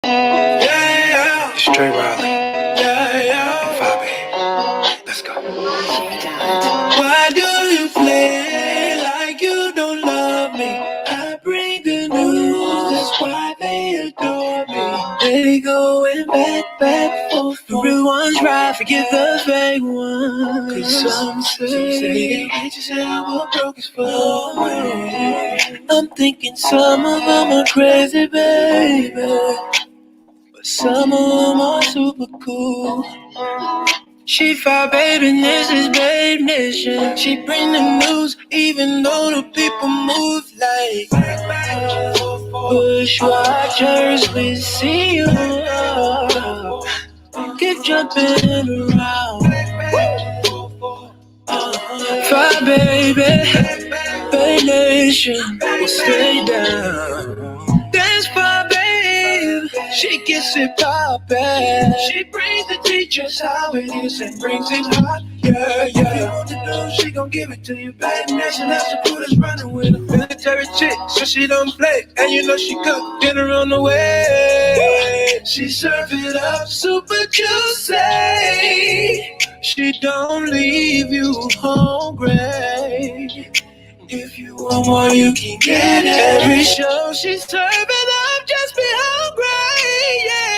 Yeah, straight Riley. Yeah, Fabi. Let's go. Why do you play like you don't love me? I bring the news, that's why they adore me. They going back, forth. The real ones right, forget the fake ones. Cause some say bitches and I'm broke as fuck. I'm thinking some of them are crazy, baby. But some of them are super cool. She fire, baby, this is Babe Nation. She bring the news, even though the people move like bushwatchers. We see you, keep jumping around. Fire, baby, Babe Nation, we'll stay down. That's fire, babe. She gets it poppin'. She brings the teachers how it is and brings it hot. Yeah. If you want to know, she gon' give it to you, babe. Nation has to put us running with a military chick, so she don't play. And you know she cook dinner on the way. She serve it up super juicy. She don't leave you hungry. If you want more, you can get it. Every show she's serving up, just be hungry. Yeah.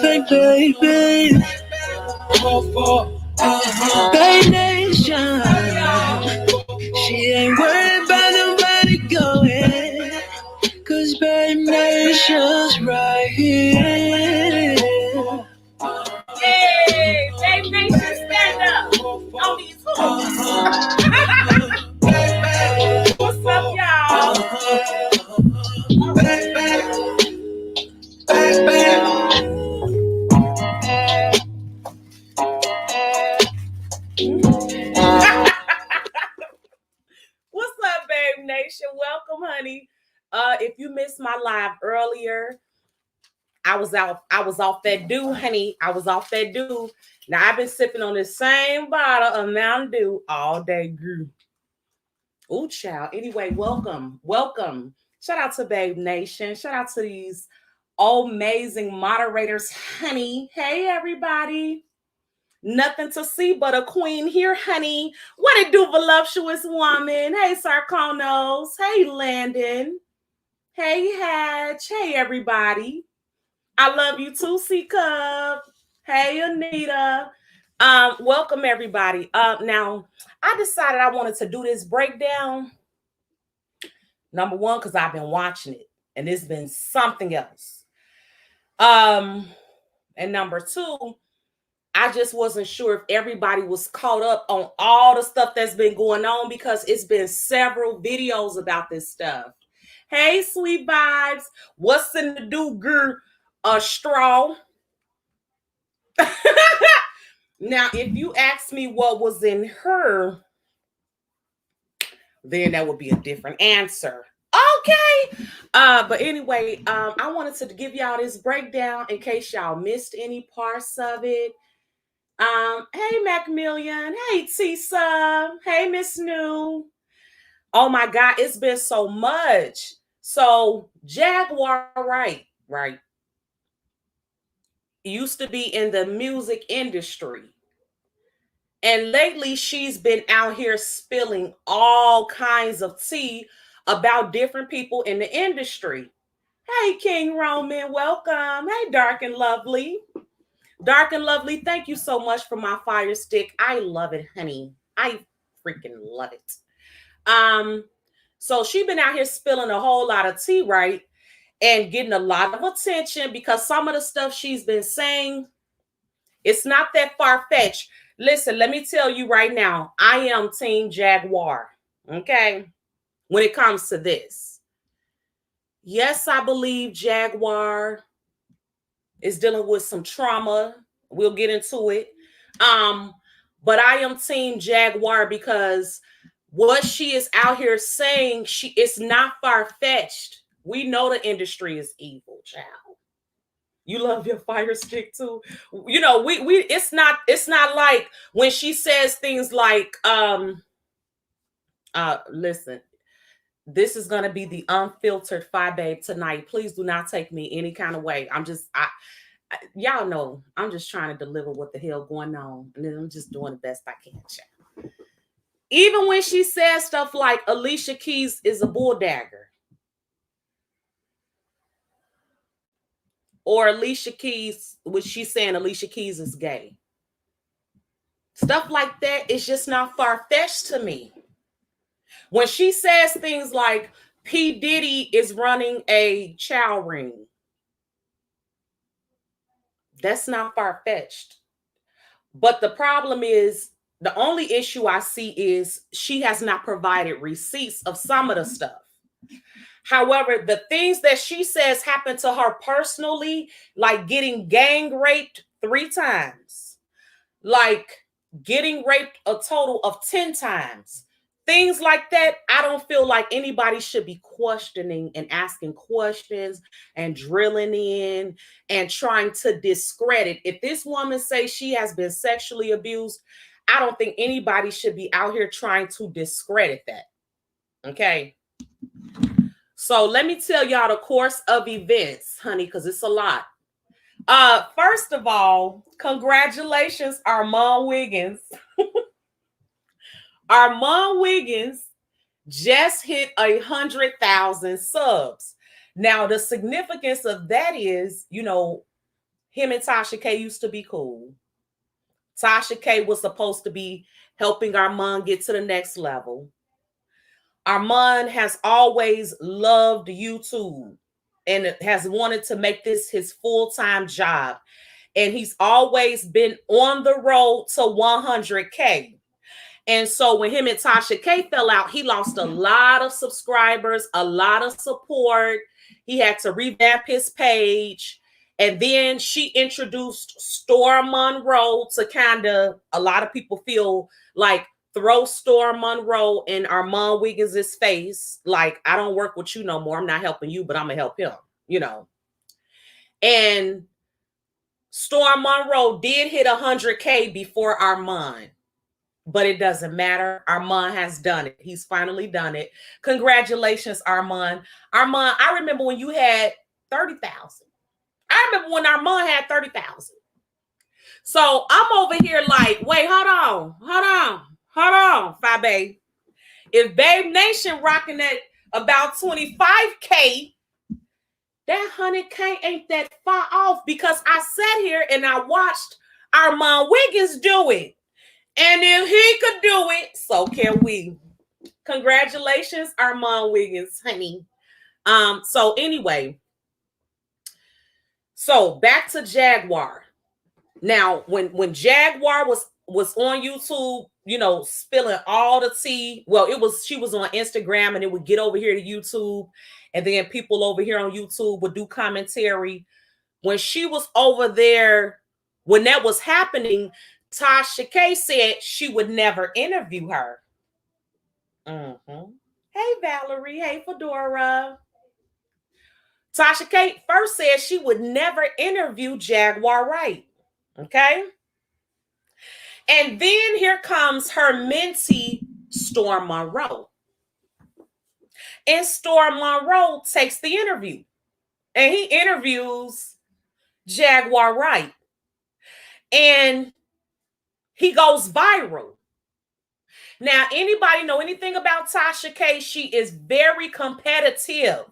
Thank baby. Babe Nation. She ain't worried about nobody going. Cause Babe Nation's right here. Hey, Babe Nation, stand up on these hoops. What's up, y'all? What's up, Babe Nation? Welcome, honey. If you missed my live earlier, I was off that dew, honey. I was off that dew. Now I've been sipping on the same bottle of Mountain Dew all day. Ooh, child. Anyway, welcome. Shout out to Babe Nation. Shout out to these amazing moderators, honey. Hey, everybody. Nothing to see but a queen here, honey. What it do, voluptuous woman? Hey, Sarkonos. Hey, Landon. Hey, Hatch. Hey, everybody. I love you too, C-Cup. Hey, Anita. Welcome, everybody. Now, I decided I wanted to do this breakdown. Number one, because I've been watching it, and it's been something else. And number two, I just wasn't sure if everybody was caught up on all the stuff that's been going on because it's been several videos about this stuff. Hey, sweet vibes. What's in the do-gur? A straw. Now, if you ask me what was in her, then that would be a different answer. Okay. But anyway, I wanted to give y'all this breakdown in case y'all missed any parts of it. Hey, Macmillian. Hey, Tisa. Hey, Miss New. Oh my God, it's been so much. So Jaguar Wright used to be in the music industry. And lately she's been out here spilling all kinds of tea about different people in the industry. Hey, King Roman, welcome. Hey, Dark and Lovely. Dark and Lovely, thank you so much for my fire stick. I love it, honey. I freaking love it. So she's been out here spilling a whole lot of tea, right? And getting a lot of attention because some of the stuff she's been saying, it's not that far-fetched. Listen, let me tell you right now, I am Team Jaguar, okay? When it comes to this. Yes, I believe Jaguar is dealing with some trauma. We'll get into it. But I am Team Jaguar because what she is out here saying, it's not far-fetched. We know the industry is evil, child. You love your fire stick too. You know, we it's not like when she says things like listen, This is going to be the unfiltered Fi Babe tonight. Please do not take me any kind of way. Y'all know, I'm just trying to deliver what the hell going on. And then I'm just doing the best I can, child. Even when she says stuff like Alicia Keys is a bull dagger, or Alicia Keys, which she's saying Alicia Keys is gay. Stuff like that is just not far-fetched to me. When she says things like P. Diddy is running a chow ring, that's not far-fetched. But the problem is, the only issue I see is she has not provided receipts of some of the stuff. However, the things that she says happened to her personally, like getting gang raped 3 times, like getting raped a total of 10 times, things like that, I don't feel like anybody should be questioning and asking questions and drilling in and trying to discredit. If this woman says she has been sexually abused, I don't think anybody should be out here trying to discredit that. Okay. So let me tell y'all the course of events, honey, because it's a lot. First of all, congratulations, Armand Wiggins. Armand Wiggins just hit 100,000 subs. Now, the significance of that is, you know, him and Tasha K used to be cool. Tasha K was supposed to be helping Armand get to the next level. Armand has always loved YouTube and has wanted to make this his full-time job. And he's always been on the road to 100K. And so when him and Tasha K fell out, he lost a lot of subscribers, a lot of support. He had to revamp his page. And then she introduced Storm Monroe to kind of, a lot of people feel like, throw Storm Monroe in Armand Wiggins' face. Like, I don't work with you no more. I'm not helping you, but I'm going to help him, you know. And Storm Monroe did hit 100K before Armand. But it doesn't matter. Armand has done it. He's finally done it. Congratulations, Armand. Armand, I remember when you had 30,000. I remember when Armand had 30,000. So I'm over here like, wait, hold on, Fi Babe. If Babe Nation rocking at about 25K, that 100K ain't that far off, because I sat here and I watched Armand Wiggins do it. And if he could do it, so can we. Congratulations, Armand Wiggins, honey. So anyway, so back to Jaguar. Now, when Jaguar was on YouTube, you know, spilling all the tea. Well, she was on Instagram, and it would get over here to YouTube, and then people over here on YouTube would do commentary. When she was over there, when that was happening, Tasha K said she would never interview her. Mm-hmm. Hey, Valerie. Hey, Fedora. Tasha K first said she would never interview Jaguar Wright. Okay. And then here comes her mentee, Storm Monroe. And Storm Monroe takes the interview. And he interviews Jaguar Wright. And he goes viral. Now, anybody know anything about Tasha K? She is very competitive,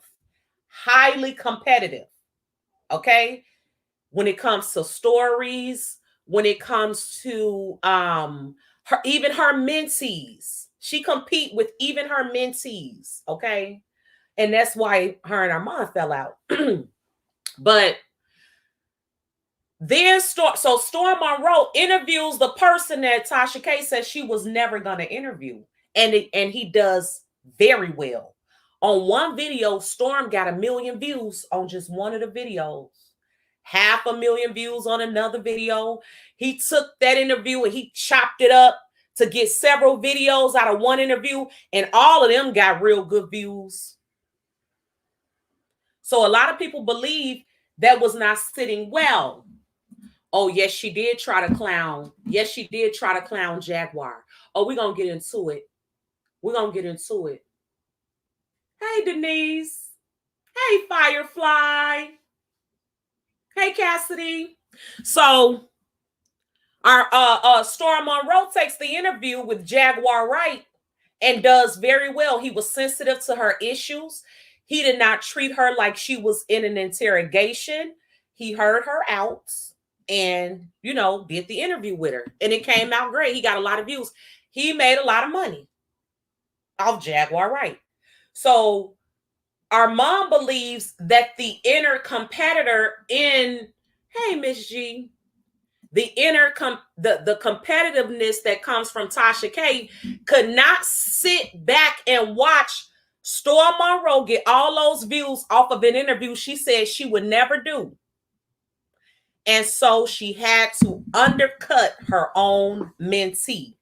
highly competitive, okay? When it comes to stories, when it comes to even her mentees. She compete with even her mentees, okay? And that's why her and Armand fell out. But then Storm Monroe interviews the person that Tasha K says she was never going to interview. And he does very well. On one video, Storm got 1 million views on just one of the videos. 500,000 views on another video. He took that interview and he chopped it up to get several videos out of one interview. And all of them got real good views. So a lot of people believe that was not sitting well. Oh, yes, she did try to clown. Yes, she did try to clown Jaguar. Oh, we're going to get into it. We're going to get into it. Hey, Denise. Hey, Firefly. Hey, Cassidy. So our Storm Monroe takes the interview with Jaguar Wright and does very well. He was sensitive to her issues. He did not treat her like she was in an interrogation. He heard her out and, did the interview with her. And it came out great. He got a lot of views. He made a lot of money off Jaguar Wright. So our mom believes that the inner competitor in, hey, Miss G, the the competitiveness that comes from Tasha K could not sit back and watch Storm Monroe get all those views off of an interview she said she would never do. And so she had to undercut her own mentee.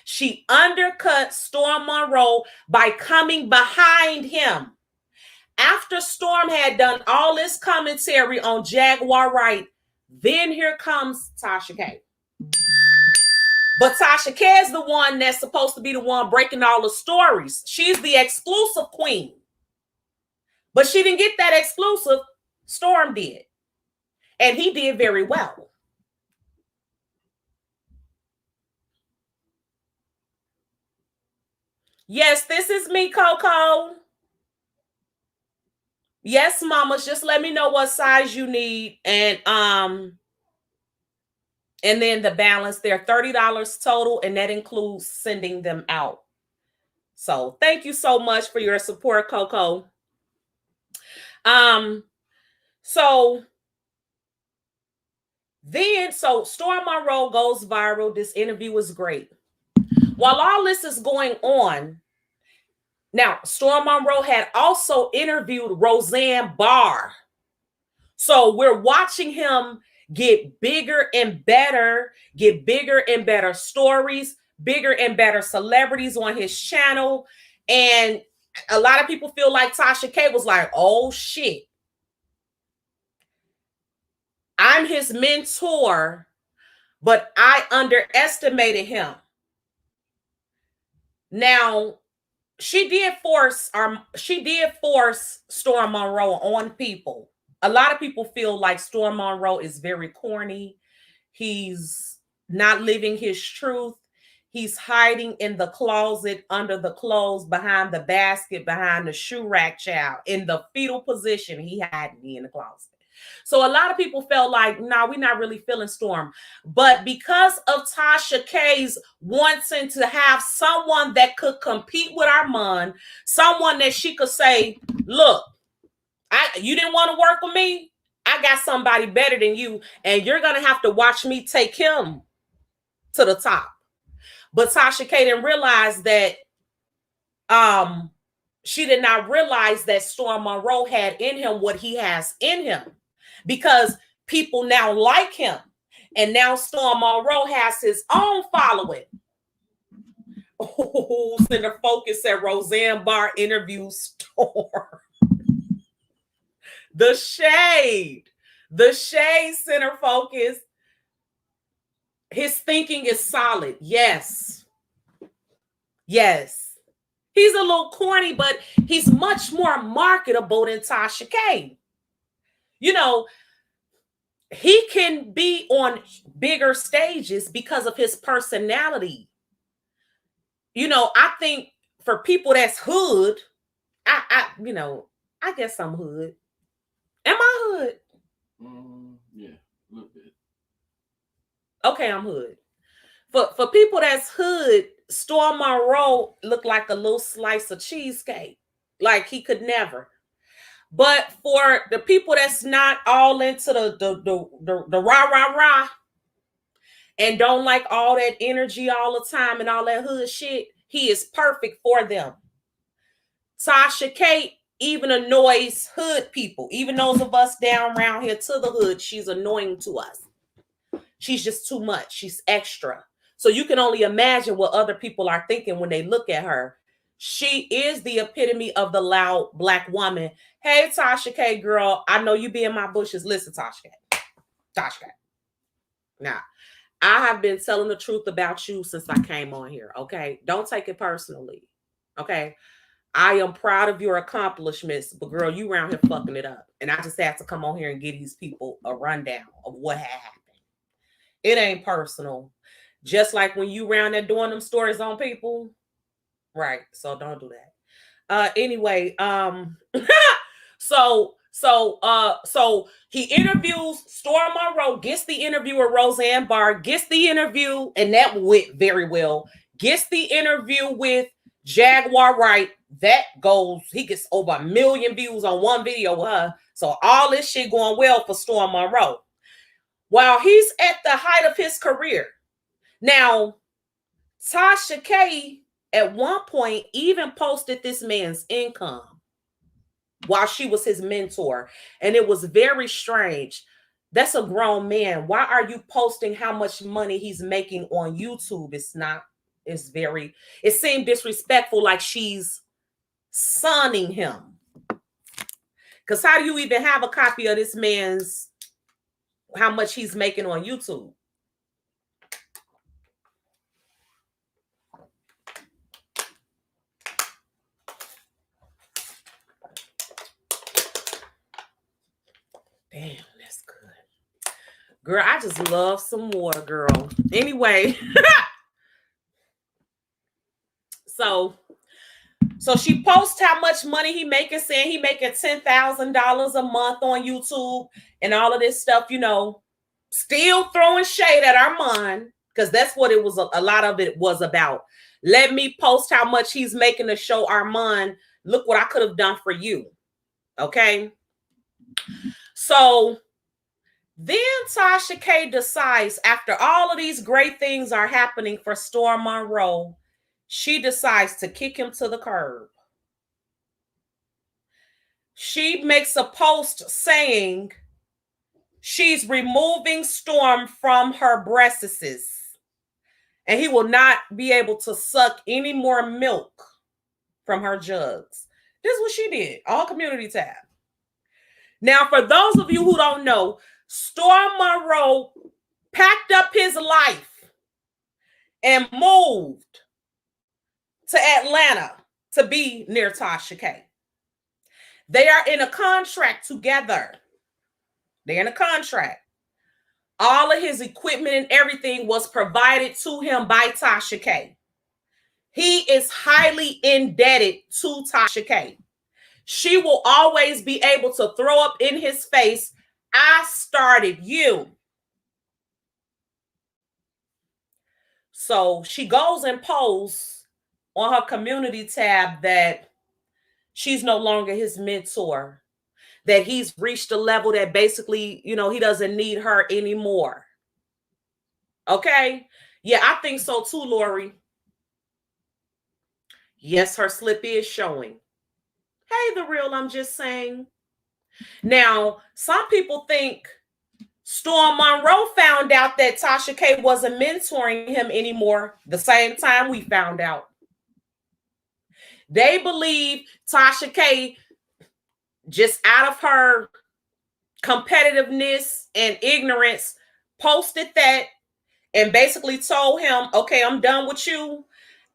She undercut Storm Monroe by coming behind him. After Storm had done all this commentary on Jaguar Wright, then here comes Tasha K. But Tasha K is the one that's supposed to be the one breaking all the stories. She's the exclusive queen. But she didn't get that exclusive. Storm did. And he did very well. Yes, this is me, Coco. Yes, mamas, just let me know what size you need. And then the balance, they're $30 total, and that includes sending them out. So thank you so much for your support, Coco. So Storm Monroe goes viral. This interview was great. While all this is going on, now Storm Monroe had also interviewed Roseanne Barr. So we're watching him get bigger and better stories, bigger and better celebrities on his channel. And a lot of people feel like Tasha K was like, oh shit, I'm his mentor, but I underestimated him. Now, she did force Storm Monroe on people. A lot of people feel like Storm Monroe is very corny. He's not living his truth. He's hiding in the closet, under the clothes, behind the basket, behind the shoe rack, child, in the fetal position. He hiding in the closet. So a lot of people felt like, no, we're not really feeling Storm. But because of Tasha K's wanting to have someone that could compete with Armand, someone that she could say, look, you didn't want to work with me? I got somebody better than you, and you're going to have to watch me take him to the top. But Tasha K didn't realize that she did not realize that Storm Monroe had in him what he has in him, because people now like him. And now Storm Monroe has his own following. Oh, Center Focus at Roseanne Barr interview Storm. The shade Center Focus. His thinking is solid. Yes. He's a little corny, but he's much more marketable than Tasha K. He can be on bigger stages because of his personality. I think for people that's hood, I guess I'm hood. Am I hood? Yeah, a little bit. Okay, I'm hood. For people that's hood, Storm Monroe looked like a little slice of cheesecake. Like he could never. But for the people that's not all into the rah and don't like all that energy all the time and all that hood shit, he is perfect for them. Tasha K even annoys hood people. Even those of us down around here to the hood, she's annoying to us. She's just too much. She's extra. So you can only imagine what other people are thinking when they look at her. She is the epitome of the loud Black woman. Hey, Tasha K, girl, I know you be in my bushes. Listen, Tasha K. Now, I have been telling the truth about you since I came on here, okay? Don't take it personally, okay? I am proud of your accomplishments, but girl, you around here fucking it up. And I just have to come on here and give these people a rundown of what had happened. It ain't personal. Just like when you around there doing them stories on people. Right. So don't do that. Anyway, so he interviews Storm Monroe, gets the interview with Roseanne Barr, gets the interview, and that went very well. Gets the interview with Jaguar Wright. That goes, he gets over 1 million views on one video with her. So all this shit going well for Storm Monroe. While he's at the height of his career. Now, Tasha K at one point even posted this man's income while she was his mentor. And it was very strange. That's a grown man. Why are you posting how much money he's making on YouTube? It seemed disrespectful, like she's sonning him. Because how do you even have a copy of this man's, how much he's making on YouTube? Damn, that's good. Girl, I just love some water, girl. Anyway. So she posts how much money he making, saying he making $10,000 a month on YouTube and all of this stuff, you know, still throwing shade at Armand, because that's what it was. A lot of it was about. Let me post how much he's making to show Armand, look what I could have done for you. Okay. So then Tasha K decides, after all of these great things are happening for Storm Monroe, she decides to kick him to the curb. She makes a post saying she's removing Storm from her breasts and he will not be able to suck any more milk from her jugs. This is what she did, all community tab. Now, for those of you who don't know, Storm Monroe packed up his life and moved to Atlanta to be near Tasha K. They are in a contract together. They're in a contract. All of his equipment and everything was provided to him by Tasha K. He is highly indebted to Tasha K. She will always be able to throw up in his face, I started you. So she goes and posts on her community tab that she's no longer his mentor, that he's reached a level that basically, you know, he doesn't need her anymore. Okay? Yeah, I think so too, Lori. Yes, her slip is showing. Hey, the real, I'm just saying. Now, some people think Storm Monroe found out that Tasha K wasn't mentoring him anymore the same time we found out. They believe Tasha K, just out of her competitiveness and ignorance, posted that and basically told him, okay, I'm done with you.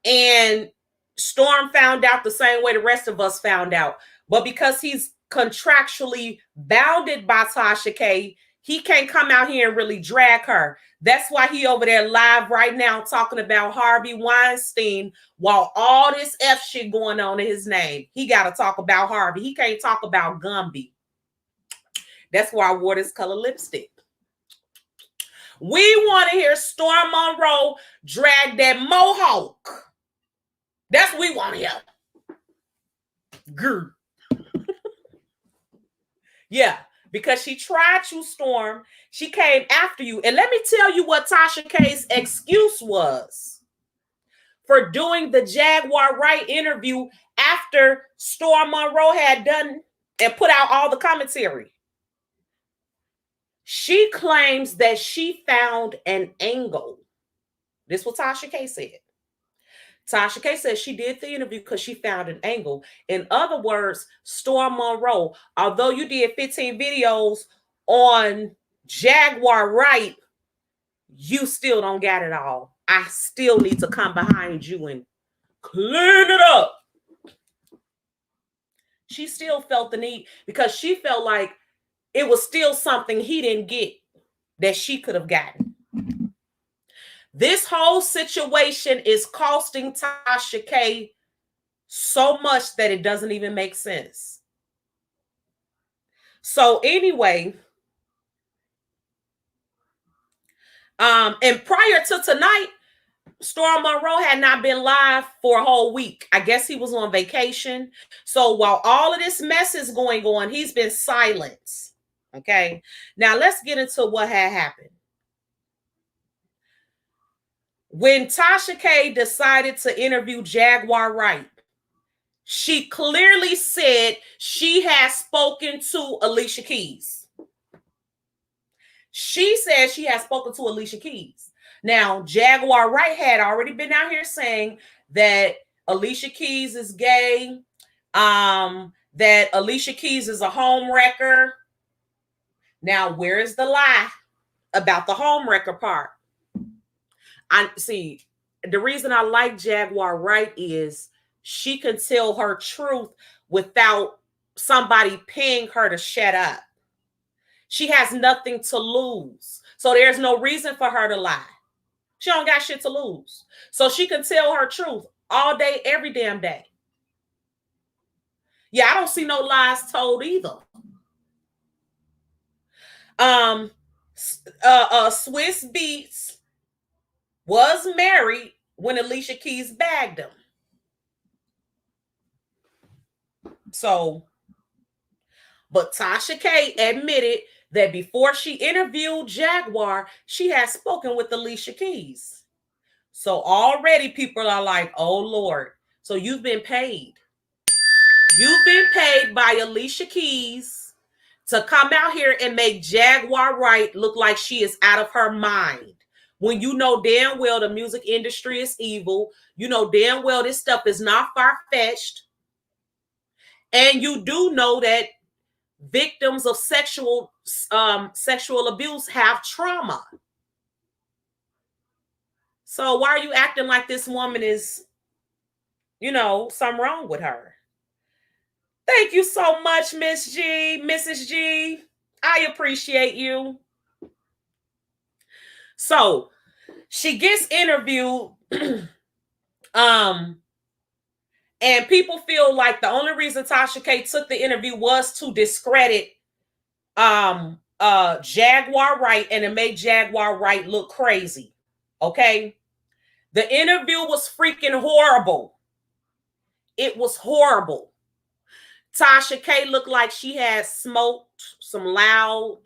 And Storm found out the same way the rest of us found out. But because he's contractually bounded by Tasha K, he can't come out here and really drag her. That's why he over there live right now talking about Harvey Weinstein while all this F shit going on in his name. He got to talk about Harvey. He can't talk about Gumby. That's why I wore this color lipstick. We want to hear Storm Monroe drag that mohawk. That's what we want to hear. Grr. Yeah. Because she tried you, Storm. She came after you. And let me tell you what Tasha K's excuse was for doing the Jaguar Wright interview after Storm Monroe had done and put out all the commentary. She claims that she found an angle. This is what Tasha K said. Tasha K said she did the interview because she found an angle. In other words, Storm Monroe, although you did 15 videos on Jaguar Wright, you still don't got it all. I still need to come behind you and clean it up. She still felt the need because she felt like it was still something he didn't get that she could have gotten. This whole situation is costing Tasha K so much that it doesn't even make sense. So anyway, and prior to tonight, Storm Monroe had not been live for a whole week. I guess he was on vacation. So while all of this mess is going on, he's been silent. Okay. Now let's get into what had happened. When Tasha K decided to interview Jaguar Wright, she clearly said she has spoken to Alicia Keys. She said she has spoken to Alicia Keys. Now, Jaguar Wright had already been out here saying that Alicia Keys is gay, that Alicia Keys is a home wrecker. Now, where is the lie about the home wrecker part? I see, the reason I like Jaguar Wright is she can tell her truth without somebody paying her to shut up. She has nothing to lose. So there's no reason for her to lie. She don't got shit to lose. So she can tell her truth all day, every damn day. Yeah, I don't see no lies told either. Swiss Beats was married when Alicia Keys bagged him. So, but Tasha K admitted that before she interviewed Jaguar, she had spoken with Alicia Keys. So already people are like, oh Lord, so you've been paid. You've been paid by Alicia Keys to come out here and make Jaguar Wright look like she is out of her mind. When you know damn well the music industry is evil, you know damn well this stuff is not far-fetched. And you do know that victims of sexual abuse have trauma. So why are you acting like this woman is, something wrong with her? Thank you so much, Miss G, Mrs. G. I appreciate you. So she gets interviewed, and people feel like the only reason Tasha K took the interview was to discredit Jaguar Wright and to make Jaguar Wright look crazy. Okay. The interview was freaking horrible. It was horrible. Tasha K looked like she had smoked some loud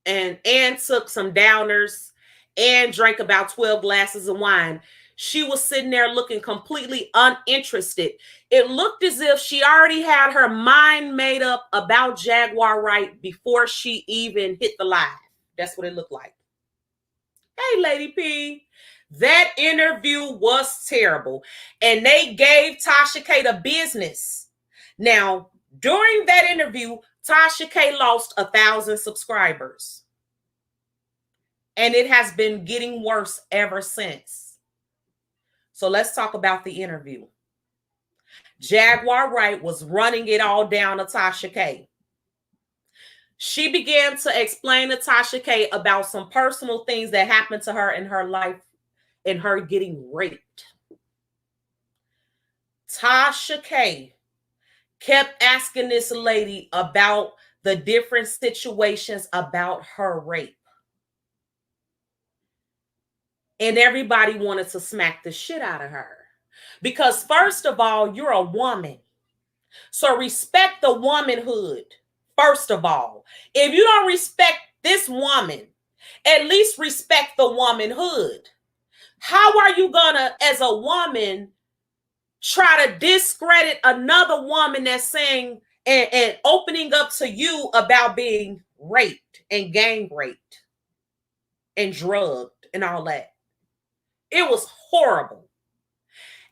and took some downers and drank about 12 glasses of wine. She was sitting there looking completely uninterested. It looked as if she already had her mind made up about Jaguar Wright before she even hit the live. That's what it looked like. Hey, Lady P. That interview was terrible. And they gave Tasha K the business. Now, during that interview, Tasha K lost 1,000 subscribers. And it has been getting worse ever since. So let's talk about the interview. Jaguar Wright was running it all down to Tasha K. She began to explain to Tasha K about some personal things that happened to her in her life and her getting raped. Tasha K kept asking this lady about the different situations about her rape. And everybody wanted to smack the shit out of her. Because first of all, you're a woman. So respect the womanhood, first of all. If you don't respect this woman, at least respect the womanhood. How are you gonna, as a woman, try to discredit another woman that's saying and opening up to you about being raped and gang raped and drugged and all that? It was horrible.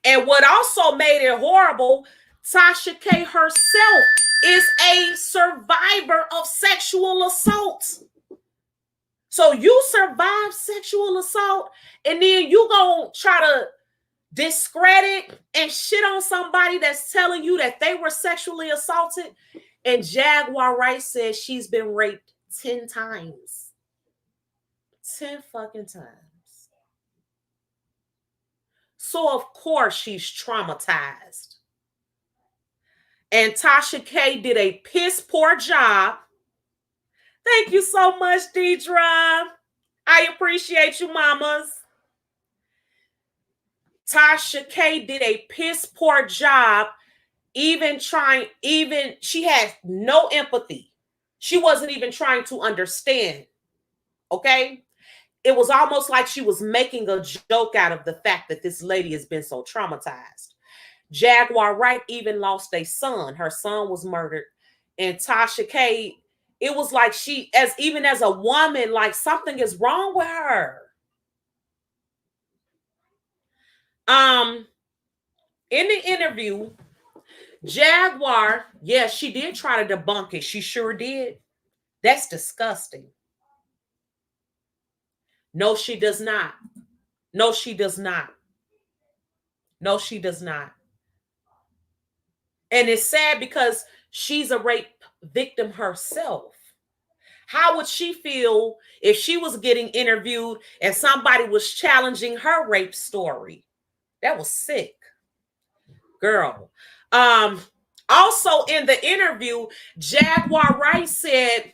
And what also made it horrible, Tasha K herself is a survivor of sexual assault. So you survive sexual assault and then you gonna try to discredit and shit on somebody that's telling you that they were sexually assaulted. And Jaguar Wright says she's been raped 10 times. 10 fucking times. So of course she's traumatized. And Tasha K did a piss poor job. Thank you so much, Deidre. I appreciate you, mamas. Tasha K did a piss poor job, she had no empathy. She wasn't even trying to understand. Okay? It was almost like she was making a joke out of the fact that this lady has been so traumatized. Jaguar Wright even lost a son. Her son was murdered. And Tasha K, it was like even as a woman, like something is wrong with her. In the interview, Jaguar, yes, she did try to debunk it. She sure did. That's disgusting. No, she does not. No, she does not. No, she does not. And it's sad because she's a rape victim herself. How would she feel if she was getting interviewed and somebody was challenging her rape story? That was sick. Girl. Also in the interview, Jaguar Wright said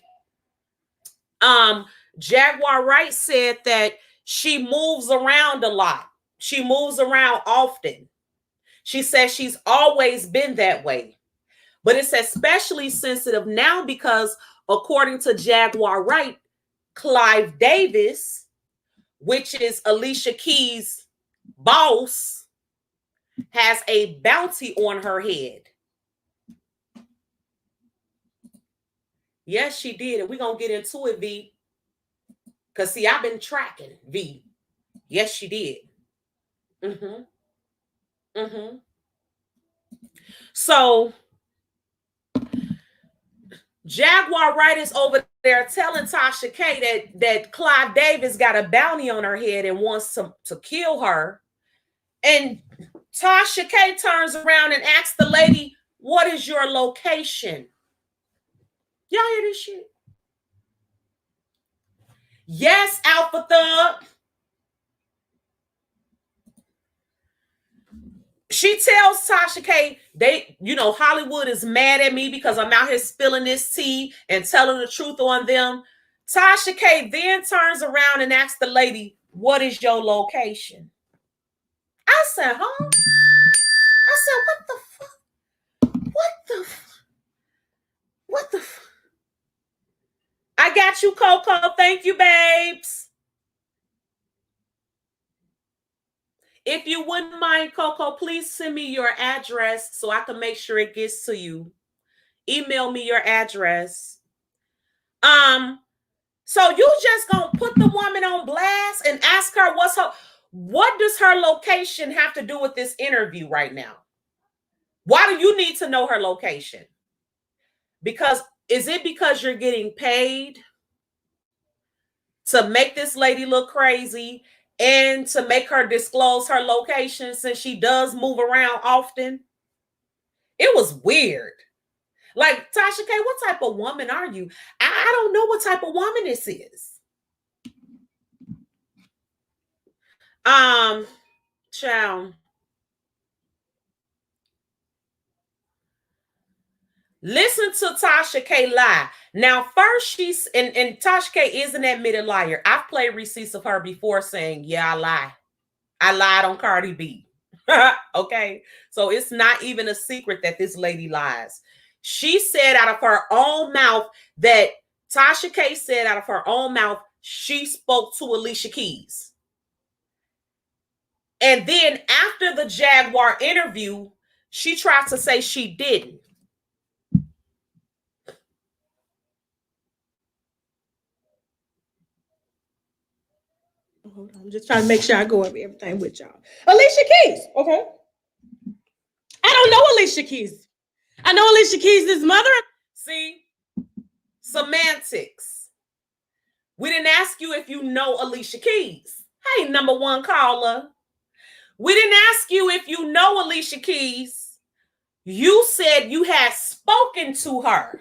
that she moves around a lot. She moves around often. She says she's always been that way. But it's especially sensitive now because, according to Jaguar Wright, Clive Davis, which is Alicia Keys' boss, has a bounty on her head. Yes, she did. And we're going to get into it, V. Because, see, I've been tracking, V. Yes, she did. So, Jaguar Wright is over there telling Tasha K that Clive Davis got a bounty on her head and wants to kill her. And Tasha K turns around and asks the lady, what is your location? Y'all hear this shit? Yes, Alpha Thug. She tells Tasha K, Hollywood is mad at me because I'm out here spilling this tea and telling the truth on them. Tasha K then turns around and asks the lady, what is your location? I said, huh? I said, what the fuck? What the fuck? I got you, Coco. Thank you, babes. If you wouldn't mind, Coco, please send me your address so I can make sure it gets to you. Email me your address. So you just gonna put the woman on blast and ask her what does her location have to do with this interview right now? Why do you need to know her location? Is it because you're getting paid to make this lady look crazy and to make her disclose her location since she does move around often? It was weird. Like, Tasha K, what type of woman are you? I don't know what type of woman this is. Child. Listen to Tasha K lie. Now, first she's and Tasha K is an admitted liar. I've played receipts of her before saying, yeah, I lie. I lied on Cardi B. Okay. So it's not even a secret that this lady lies. She said out of her own mouth that Tasha K said out of her own mouth, she spoke to Alicia Keys. And then after the Jaguar interview, she tried to say she didn't. Hold on, I'm just trying to make sure I go over everything with y'all. Alicia Keys, okay. I don't know Alicia Keys. I know Alicia Keys' mother. See, semantics. We didn't ask you if you know Alicia Keys. Hey, number one caller. We didn't ask you if you know Alicia Keys. You said you had spoken to her.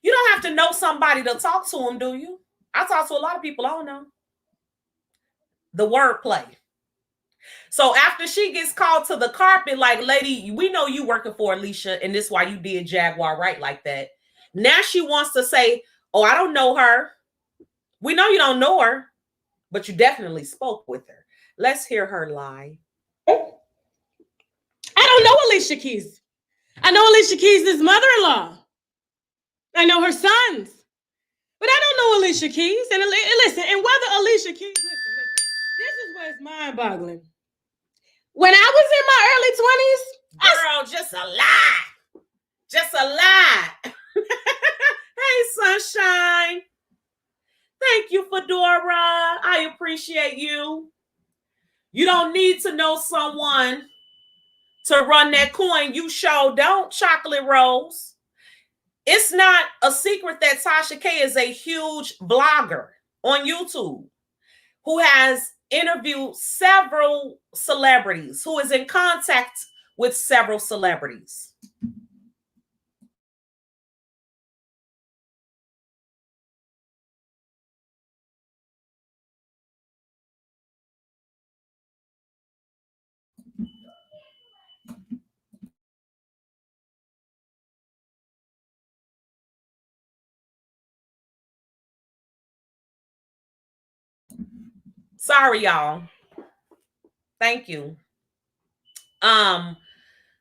You don't have to know somebody to talk to them, do you? I talk to a lot of people I don't know. The wordplay. So after she gets called to the carpet, like, lady, we know you working for Alicia, and this is why you did Jaguar Wright like that. Now she wants to say, oh, I don't know her. We know you don't know her, but you definitely spoke with her. Let's hear her lie. I don't know Alicia Keys. I know Alicia Keys' mother-in-law. I know her sons. But I don't know Alicia Keys. And listen, and whether Alicia Keys, listen, this is what's mind-boggling. When I was in my early 20s, girl, just a lie. Just a lie. Hey, Sunshine. Thank you, Fedora. I appreciate you. You don't need to know someone to run that coin. You sure don't, Chocolate Rose. It's not a secret that Tasha K is a huge blogger on YouTube who has interviewed several celebrities, who is in contact with several celebrities. Sorry, y'all. Thank you.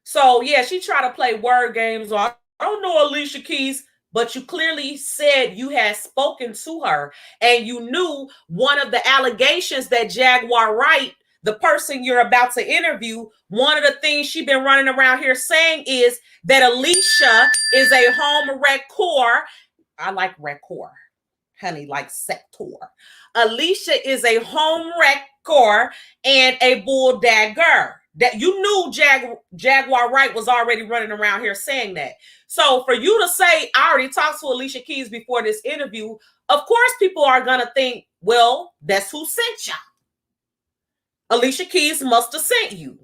So yeah, she tried to play word games. I don't know Alicia Keys, but you clearly said you had spoken to her, and you knew one of the allegations that Jaguar Wright, the person you're about to interview, one of the things she's been running around here saying is that Alicia is a home wrecker. I like wrecker, honey, like sector. Alicia is a home wrecker and a bulldagger. That you knew Jaguar Wright was already running around here saying that. So for you to say, I already talked to Alicia Keys before this interview, of course people are going to think, well, that's who sent y'all. Alicia Keys must have sent you.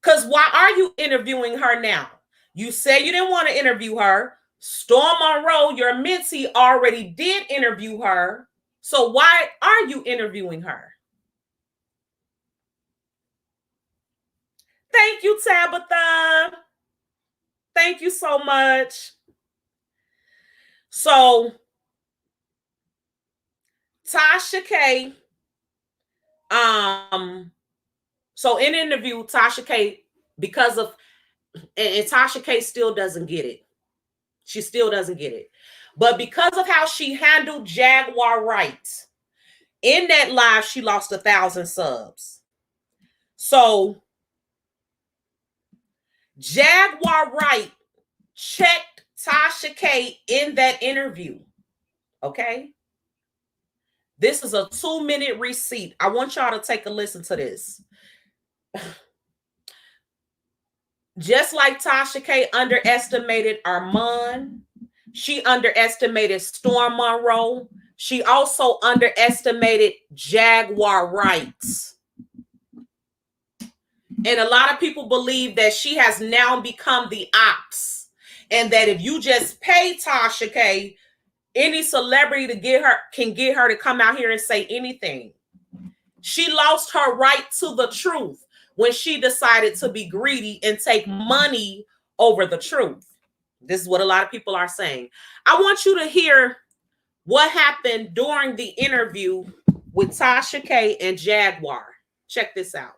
Because why are you interviewing her now? You said you didn't want to interview her. Storm Monroe, your mentee, already did interview her. So why are you interviewing her? Thank you, Tabitha. Thank you so much. So, Tasha K, so in interview, Tasha K, because of, and Tasha K still doesn't get it. She still doesn't get it. But because of how she handled Jaguar Wright, in that live, she lost 1,000 subs. So, Jaguar Wright checked Tasha K in that interview. Okay? This is a 2-minute receipt. I want y'all to take a listen to this. Just like Tasha K underestimated Armand, she underestimated Storm Monroe. She also underestimated Jaguar Wright. And a lot of people believe that she has now become the ops, and that if you just pay Tasha K, any celebrity to get her can get her to come out here and say anything. She lost her right to the truth when she decided to be greedy and take money over the truth. This is what a lot of people are saying. I want you to hear what happened during the interview with Tasha K and Jaguar. Check this out.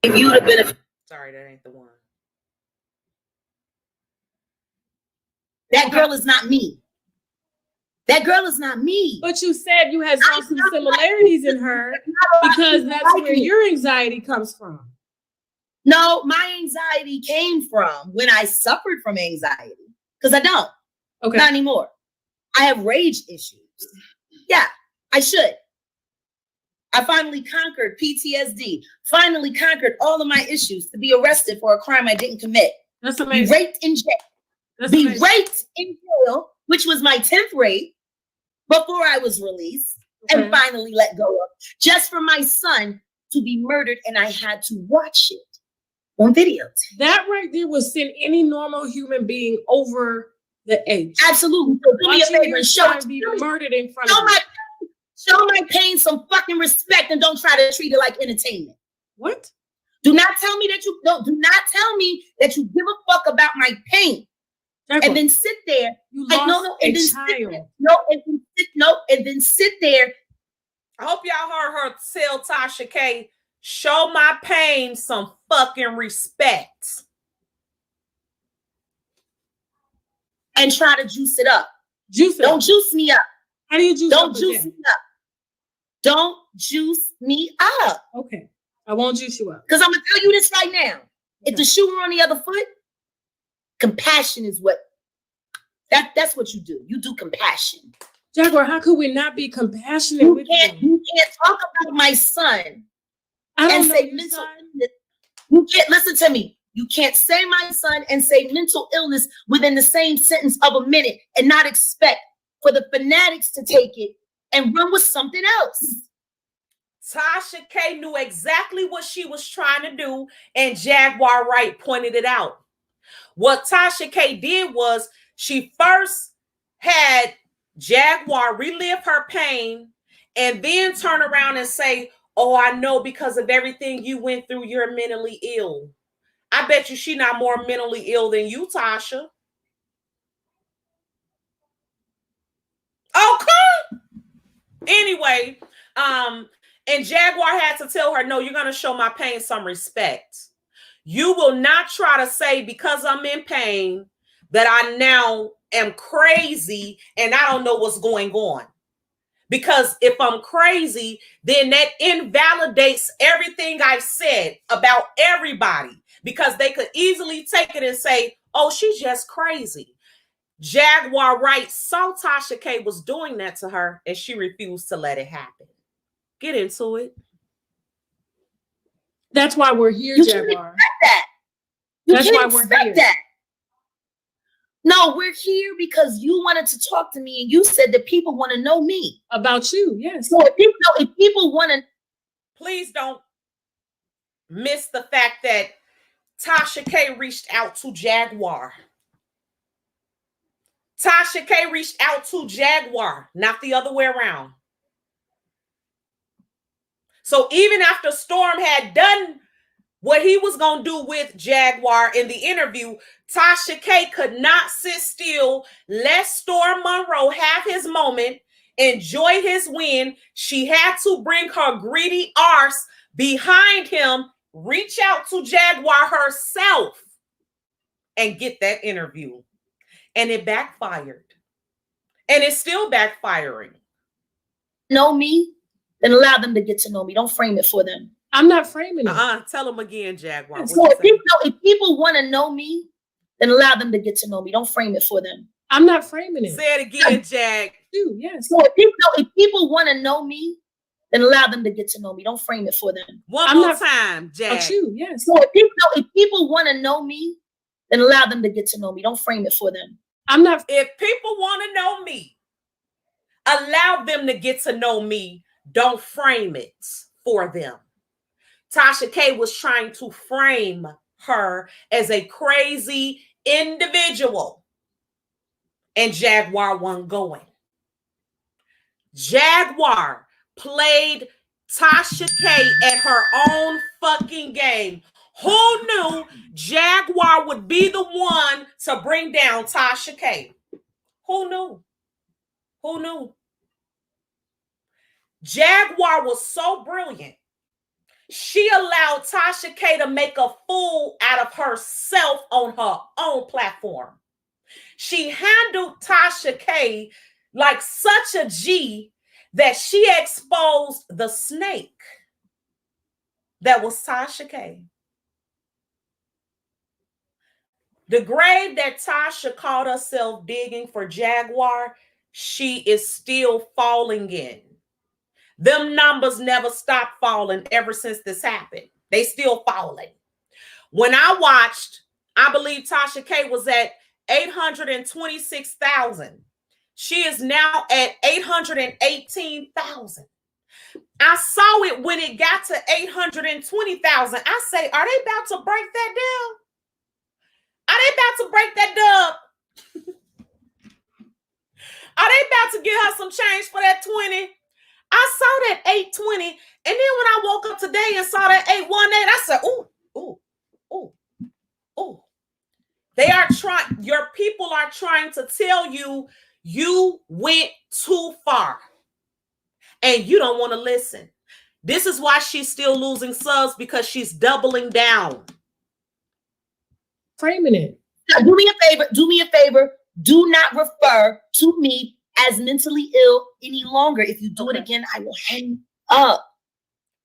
If you would have been Sorry, that ain't the one. that girl is not me. That girl is not me. but you said you had some similarities in her because that's where your anxiety comes from. No, my anxiety came from when I suffered from anxiety. Because I don't. Okay. Not anymore. I have rage issues. Yeah, I should. I finally conquered PTSD. Finally conquered all of my issues to be arrested for a crime I didn't commit. That's Be amazing. raped in jail. That's Be amazing. raped in jail, which was my 10th rape. before I was released and finally let go of, just for my son to be murdered, and I had to watch it on video. That right there will send any normal human being over the edge. Absolutely. So do me a favor and show it. Be murdered in front of you. Show my pain some fucking respect and don't try to treat it like entertainment. What? Do not tell me that you don't. Do not tell me that you give a fuck about my pain, and then sit there. And then sit there. I hope y'all heard her tell Tasha K, show my pain some fucking respect. And try to juice it up. Don't juice me up. How do you juice Don't juice me up. Don't juice me up. Okay. I won't juice you up. Because I'm going to tell you this right now. If the shoe were on the other foot, compassion is what, that's what you do. You do compassion. Jaguar, how could we not be compassionate with you? You can't talk about my son and say mental illness. You can't, listen to me. You can't say my son and say mental illness within the same sentence of a minute and not expect for the fanatics to take it and run with something else. Tasha K knew exactly what she was trying to do, and Jaguar Wright pointed it out. What Tasha K did was she first had Jaguar relive her pain and then turn around and say, oh, I know because of everything you went through, you're mentally ill. I bet you she's not more mentally ill than you, Tasha. Okay. Anyway, and Jaguar had to tell her, no, you're going to show my pain some respect. You will not try to say because I'm in pain that I now am crazy and I don't know what's going on. Because if I'm crazy, then that invalidates everything I've said about everybody. Because they could easily take it and say, oh, she's just crazy. Jaguar Wright saw Tasha K was doing that to her and she refused to let it happen. Get into it. That's why we're here, Jaguar. That's why we're here. That. No, we're here because you wanted to talk to me and you said that people want to know me. About you, yes. So if people want to... Please don't miss the fact that Tasha K reached out to Jaguar. Tasha K reached out to Jaguar, not the other way around. So even after Storm had done what he was going to do with Jaguar in the interview, Tasha K could not sit still, let Storm Monroe have his moment, enjoy his win. She had to bring her greedy arse behind him, reach out to Jaguar herself, and get that interview. And it backfired. And it's still backfiring. Know me, then allow them to get to know me. Don't frame it for them. I'm not framing it. Tell them again, Jaguar. So if people want to know me, then allow them to get to know me. Don't frame it for them. I'm not framing it. Say it again, Jag. Yes. So if people want to know me, then allow them to get to know me. Don't frame it for them. One more time, Jag. Yes. So if people want to know me, then allow them to get to know me. Don't frame it for them. If people want to know me, allow them to get to know me. Don't frame it for them. Tasha K was trying to frame her as a crazy individual. And Jaguar wasn't going. Jaguar played Tasha K at her own fucking game. Who knew Jaguar would be the one to bring down Tasha K? Who knew? Who knew? Jaguar was so brilliant. She allowed Tasha K to make a fool out of herself on her own platform. She handled Tasha K like such a G that she exposed the snake that was Tasha K. The grave that Tasha caught herself digging for Jaguar, she is still falling in. Them numbers never stopped falling ever since this happened. They still falling. When I watched, I believe Tasha K was at 826,000. She is now at 818,000. I saw it when it got to 820,000. I say, are they about to break that down? Are they about to break that dub? Are they about to give her some change for that 20? I saw that 820. And then when I woke up today and saw that 818, I said, ooh. They are trying, your people are trying to tell you, you went too far. And you don't want to listen. This is why she's still losing subs, because she's doubling down. Framing it. Now, do me a favor. Do not refer to me as mentally ill any longer. If you do it again, I will hang up.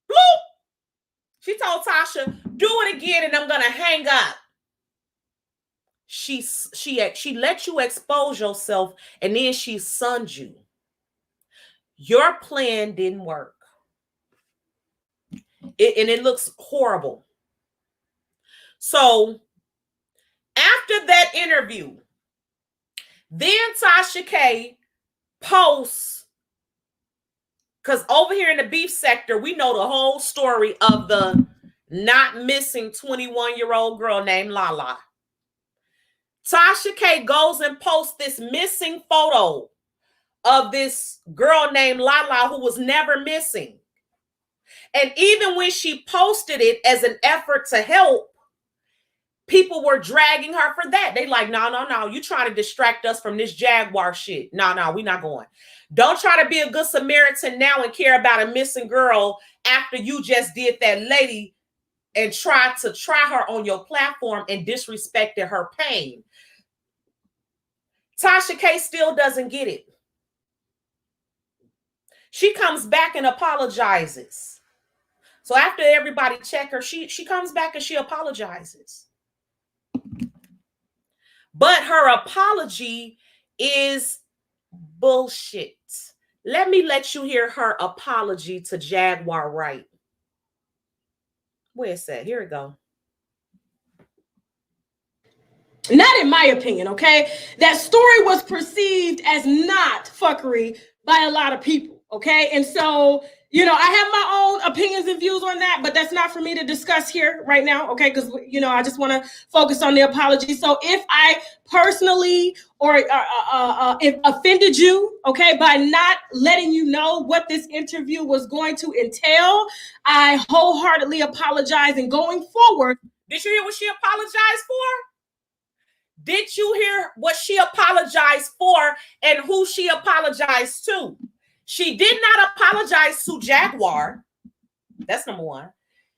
Bloop. She told Tasha, do it again and I'm going to hang up. She let you expose yourself and then she sunned you. Your plan didn't work. And it looks horrible. So after that interview, then Tasha K posts, because over here in the beef sector, we know the whole story of the not missing 21-year-old girl named Lala. Tasha K goes and posts this missing photo of this girl named Lala who was never missing. And even when she posted it as an effort to help, people were dragging her for that. They like, no. You trying to distract us from this Jaguar shit. No, we're not going. Don't try to be a good Samaritan now and care about a missing girl after you just did that lady and tried to try her on your platform and disrespected her pain. Tasha K still doesn't get it. She comes back and apologizes. So after everybody check her, she comes back and she apologizes. But her apology is bullshit. Let me let you hear her apology to Jaguar Wright. Where's that? Here we go. Not in my opinion, okay? That story was perceived as not fuckery by a lot of people, okay? And so, you know, I have my own opinions and views on that, but that's not for me to discuss here right now, okay? Because, you know, I just want to focus on the apology. So if I personally or if offended you, okay, by not letting you know what this interview was going to entail, I wholeheartedly apologize. And going forward, did you hear what she apologized for? Did you hear what she apologized for and who she apologized to? She did not apologize to Jaguar. That's number one.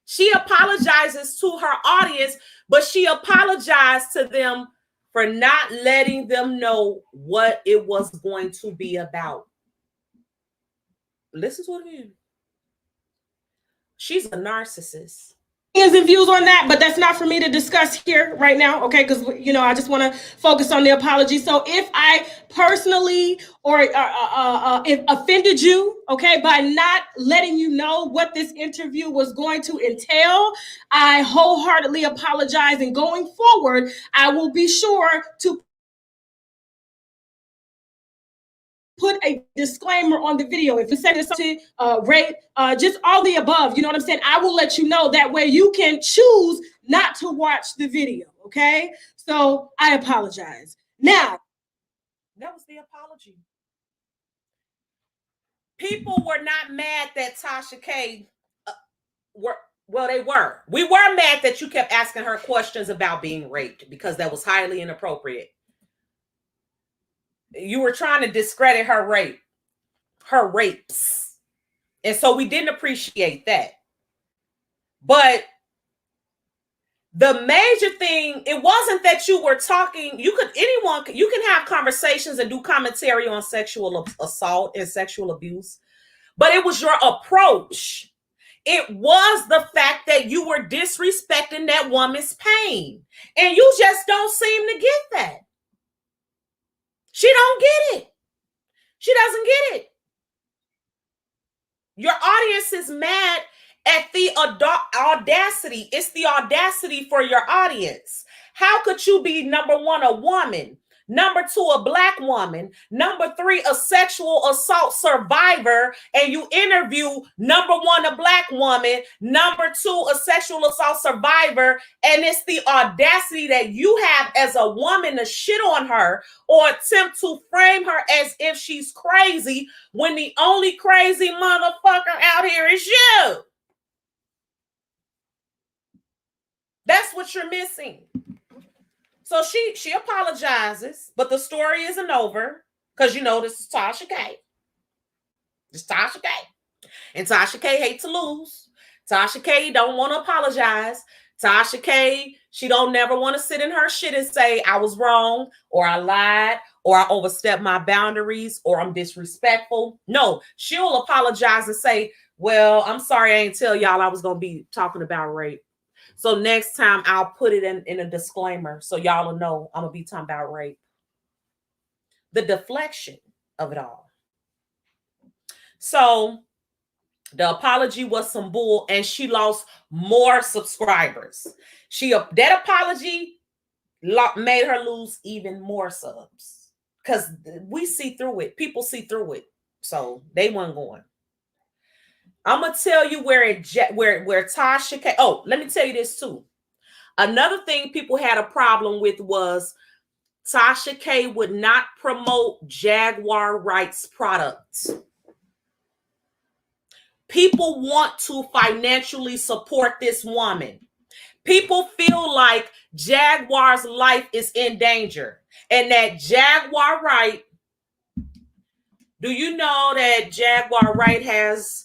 She apologizes to her audience, but she apologized to them for not letting them know what it was going to be about. Listen to it again. She's a narcissist. And views on that, but that's not for me to discuss here right now, okay? Because, you know, I just want to focus on the apology. So if I personally or if offended you, okay, by not letting you know what this interview was going to entail, I wholeheartedly apologize. And going forward, I will be sure to put a disclaimer on the video. If you say this to rape, just all the above, you know what I'm saying? I will let you know. That way you can choose not to watch the video, okay? So I apologize. Now, that was the apology. People were not mad that Tasha K they were. We were mad that you kept asking her questions about being raped because that was highly inappropriate. You were trying to discredit her rapes. And so we didn't appreciate that. But the major thing, it wasn't that you were talking, you can have conversations and do commentary on sexual assault and sexual abuse, but it was your approach. It was the fact that you were disrespecting that woman's pain. And you just don't seem to get that. She don't get it. She doesn't get it. Your audience is mad at the audacity. It's the audacity for your audience. How could you be, number one, a woman, Number 2, a Black woman. Number 3, a sexual assault survivor. And you interview number 1, a Black woman. Number 2, a sexual assault survivor. And it's the audacity that you have as a woman to shit on her or attempt to frame her as if she's crazy when the only crazy motherfucker out here is you. That's what you're missing. So she apologizes, but the story isn't over because, you know, this is Tasha K. This is Tasha K. And Tasha K hates to lose. Tasha K don't want to apologize. Tasha K, she don't never want to sit in her shit and say, I was wrong, or I lied, or I overstepped my boundaries, or I'm disrespectful. No, she'll apologize and say, well, I'm sorry I ain't tell y'all I was going to be talking about rape. So next time I'll put it in a disclaimer so y'all will know I'm going to be talking about rape. The deflection of it all. So the apology was some bull and she lost more subscribers. That apology made her lose even more subs because we see through it. People see through it. So they weren't going. I'm gonna tell you where Tasha K. Oh, let me tell you this too. Another thing people had a problem with was Tasha K would not promote Jaguar Wright's products. People want to financially support this woman. People feel like Jaguar's life is in danger, and that Jaguar Wright. Do you know that Jaguar Wright has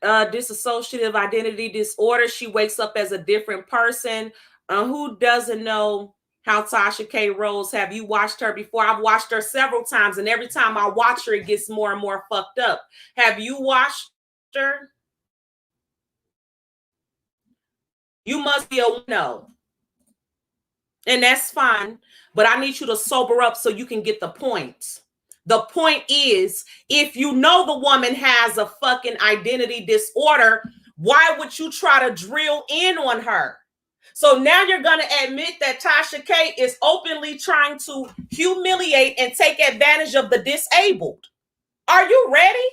dissociative identity disorder? She wakes up as a different person. Who doesn't know how Tasha K rolls? Have you watched her before? I've watched her several times, and every time I watch her, it gets more and more fucked up. Have you watched her? You must be a no. And that's fine, but I need you to sober up so you can get the point. The point is, if you know the woman has a fucking identity disorder, why would you try to drill in on her? So now you're going to admit that Tasha K is openly trying to humiliate and take advantage of the disabled. Are you ready?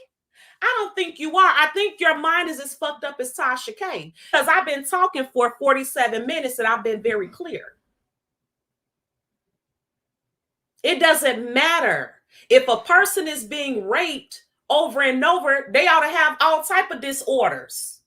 I don't think you are. I think your mind is as fucked up as Tasha K, because I've been talking for 47 minutes and I've been very clear. It doesn't matter. If a person is being raped over and over, they ought to have all type of disorders.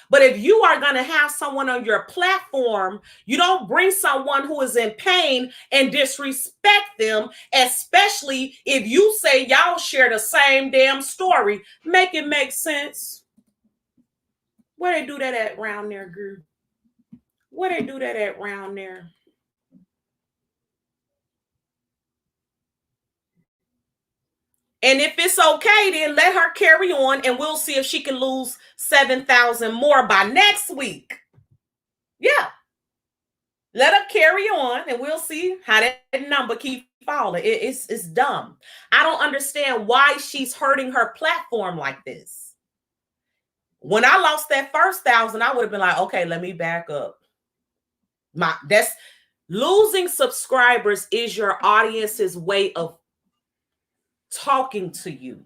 But if you are going to have someone on your platform, you don't bring someone who is in pain and disrespect them, especially if you say y'all share the same damn story. Make it make sense. Where they do that at round there, girl? Where they do that at round there? And if it's okay, then let her carry on and we'll see if she can lose 7,000 more by next week. Yeah. Let her carry on and we'll see how that number keeps falling. It's dumb. I don't understand why she's hurting her platform like this. When I lost that first 1,000, I would have been like, okay, let me back up. That's losing subscribers is your audience's way of talking to you.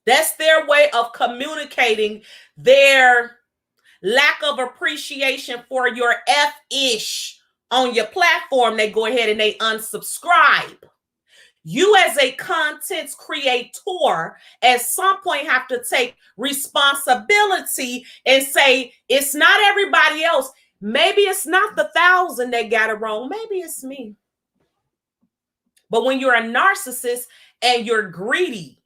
That's their way of communicating their lack of appreciation for your F-ish on your platform. They go ahead and they unsubscribe. You as a content creator at some point have to take responsibility and say, it's not everybody else. Maybe it's not the 1,000 that got it wrong. Maybe it's me. But when you're a narcissist and you're greedy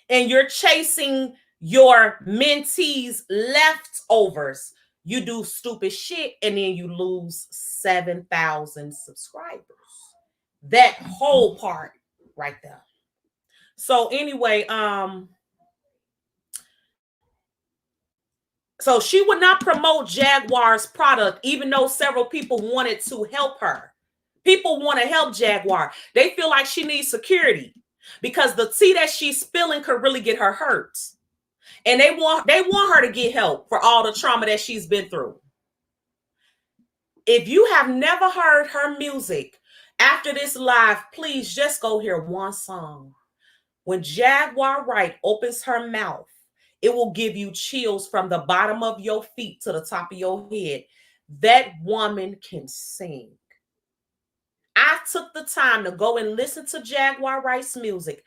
and you're chasing your mentees' leftovers, you do stupid shit and then you lose 7,000 subscribers. That whole part right there. So anyway, so she would not promote Jaguar's product, even though several people wanted to help her. People want to help Jaguar. They feel like she needs security because the tea that she's spilling could really get her hurt. And they want her to get help for all the trauma that she's been through. If you have never heard her music after this live, please just go hear one song. When Jaguar Wright opens her mouth, it will give you chills from the bottom of your feet to the top of your head. That woman can sing. I took the time to go and listen to Jaguar Wright's music.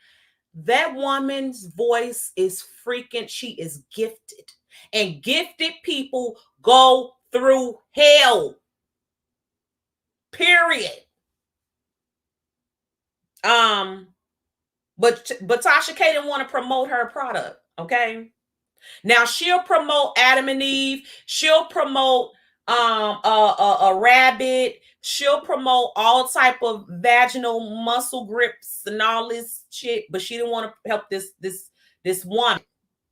That woman's voice is freaking, she is gifted. And gifted people go through hell. Period. But Tasha K didn't want to promote her product, okay? Now she'll promote Adam and Eve. She'll promote a rabbit. She'll promote all type of vaginal muscle grips and all this shit, but she didn't want to help this woman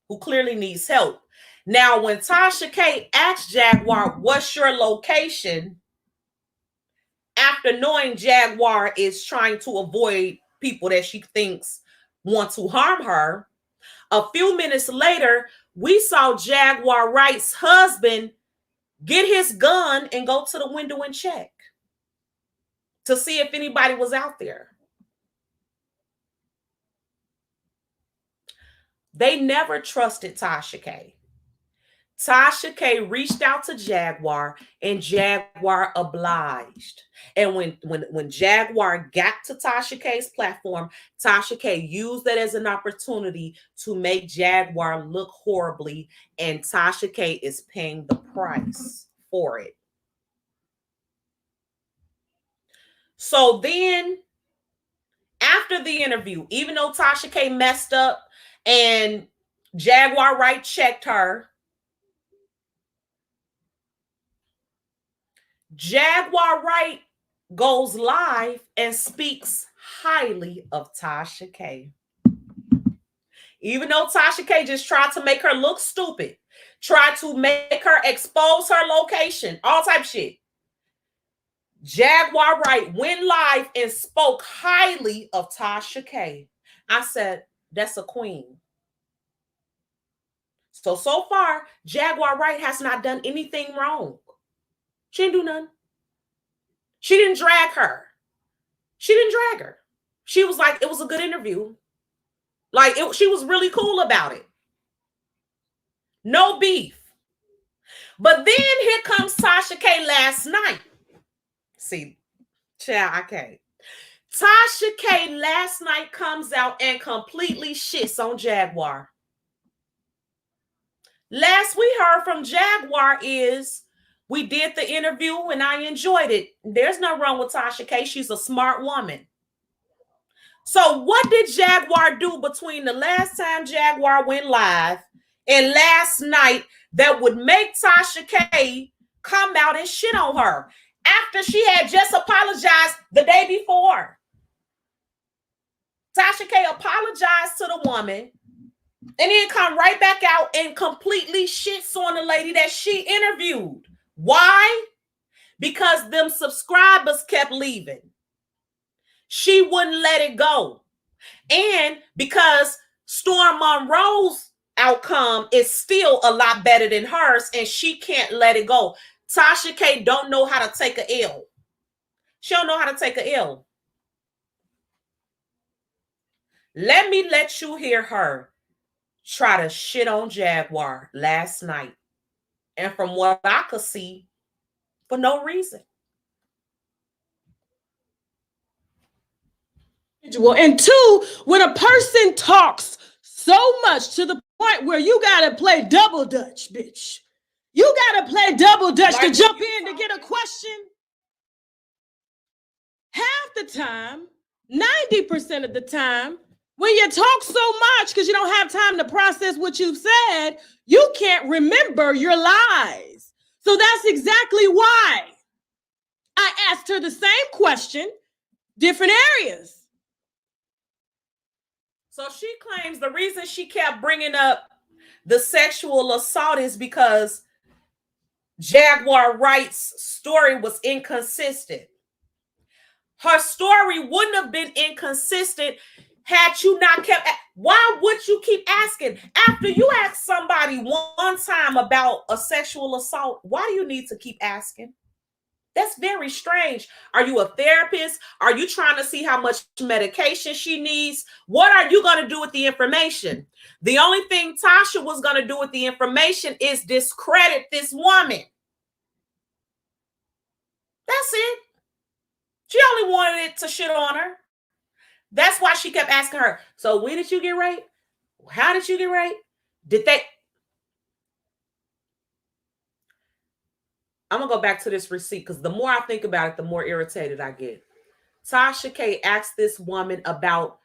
who clearly needs help. Now, when Tasha K asked Jaguar, "What's your location?" after knowing Jaguar is trying to avoid people that she thinks want to harm her, a few minutes later, we saw Jaguar Wright's husband get his gun and go to the window and check to see if anybody was out there. They never trusted Tasha K. Tasha K reached out to Jaguar and Jaguar obliged. And when Jaguar got to Tasha K's platform, Tasha K used that as an opportunity to make Jaguar look horribly, and Tasha K is paying the price for it. So then, after the interview, even though Tasha K messed up and Jaguar Wright checked her, Jaguar Wright goes live and speaks highly of Tasha K. Even though Tasha K just tried to make her look stupid, tried to make her expose her location, all type of shit, Jaguar Wright went live and spoke highly of Tasha K. I said, that's a queen. So far, Jaguar Wright has not done anything wrong. She didn't do nothing. She didn't drag her. She didn't drag her. She was like, it was a good interview. Like, she was really cool about it. No beef. But then here comes Tasha K last night. See, child, I can't. Tasha K last night comes out and completely shits on Jaguar. Last we heard from Jaguar is, we did the interview and I enjoyed it. There's nothing wrong with Tasha K. She's a smart woman. So what did Jaguar do between the last time Jaguar went live and last night that would make Tasha K come out and shit on her after she had just apologized the day before? Tasha K apologized to the woman and then come right back out and completely shits on the lady that she interviewed. Why? Because them subscribers kept leaving. She wouldn't let it go. And because Storm Monroe's outcome is still a lot better than hers, and she can't let it go. Tasha K don't know how to take a L. She don't know how to take a L. Let me let you hear her try to shit on Jaguar last night. And from what I could see, for no reason. And two, when a person talks so much to the point where you gotta play double dutch, bitch. You gotta play double dutch to jump in to get a question. Half the time, 90% of the time, when you talk so much because you don't have time to process what you've said, you can't remember your lies. So that's exactly why I asked her the same question, different areas. So she claims the reason she kept bringing up the sexual assault is because Jaguar Wright's story was inconsistent. Her story wouldn't have been inconsistent had you not kept. Why would you keep asking? After you ask somebody one time about a sexual assault, why do you need to keep asking? That's very strange. Are you a therapist? Are you trying to see how much medication she needs? What are you going to do with the information? The only thing Tasha was going to do with the information is discredit this woman. That's it. She only wanted it to shit on her. That's why she kept asking her, so when did you get raped? How did you get raped? Did they? I'm going to go back to this receipt because the more I think about it, the more irritated I get. Tasha K asked this woman about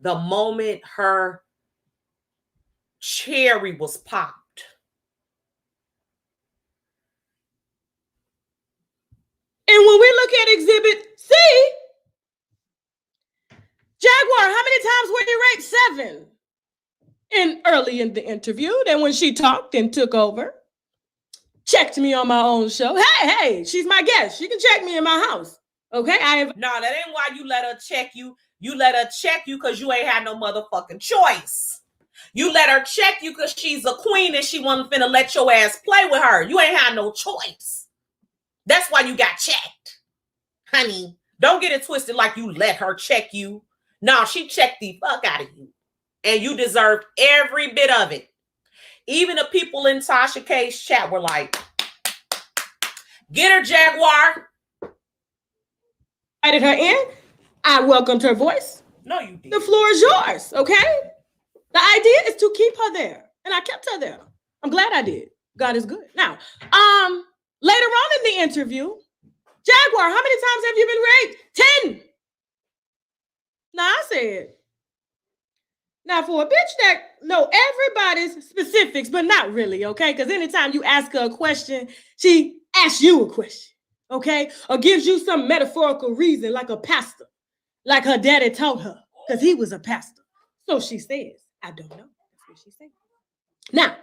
the moment her cherry was popped. And when we look at Exhibit C, Jaguar, how many times were you raped? 7. And early in the interview, then when she talked and took over, checked me on my own show. Hey, she's my guest. She can check me in my house. Okay, No, that ain't why you let her check you. You let her check you because you ain't had no motherfucking choice. You let her check you because she's a queen and she wasn't finna let your ass play with her. You ain't had no choice. That's why you got checked. Honey, don't get it twisted like you let her check you. No, she checked the fuck out of you. And you deserved every bit of it. Even the people in Tasha K's chat were like, get her, Jaguar. Invited her in. I welcomed her voice. No, you didn't. The floor is yours, okay? The idea is to keep her there. And I kept her there. I'm glad I did. God is good. Now, later on in the interview, Jaguar, how many times have you been raped? 10. Now, I said, now for a bitch that know everybody's specifics, but not really, okay? Because anytime you ask her a question, she asks you a question, okay? Or gives you some metaphorical reason like a pastor, like her daddy taught her, because he was a pastor. So she says, I don't know. That's what she said. Now,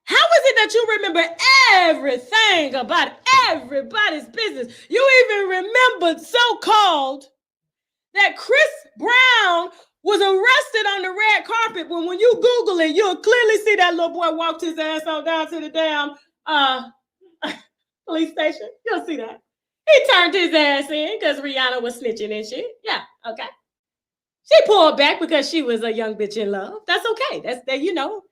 how is it that you remember everything about everybody's business? You even remembered so-called that Chris Brown was arrested on the red carpet, but when you Google it, you'll clearly see that little boy walked his ass on down to the damn police station. You'll see that. He turned his ass in because Rihanna was snitching and shit. Yeah, okay. She pulled back because she was a young bitch in love. That's okay. That's that, you know.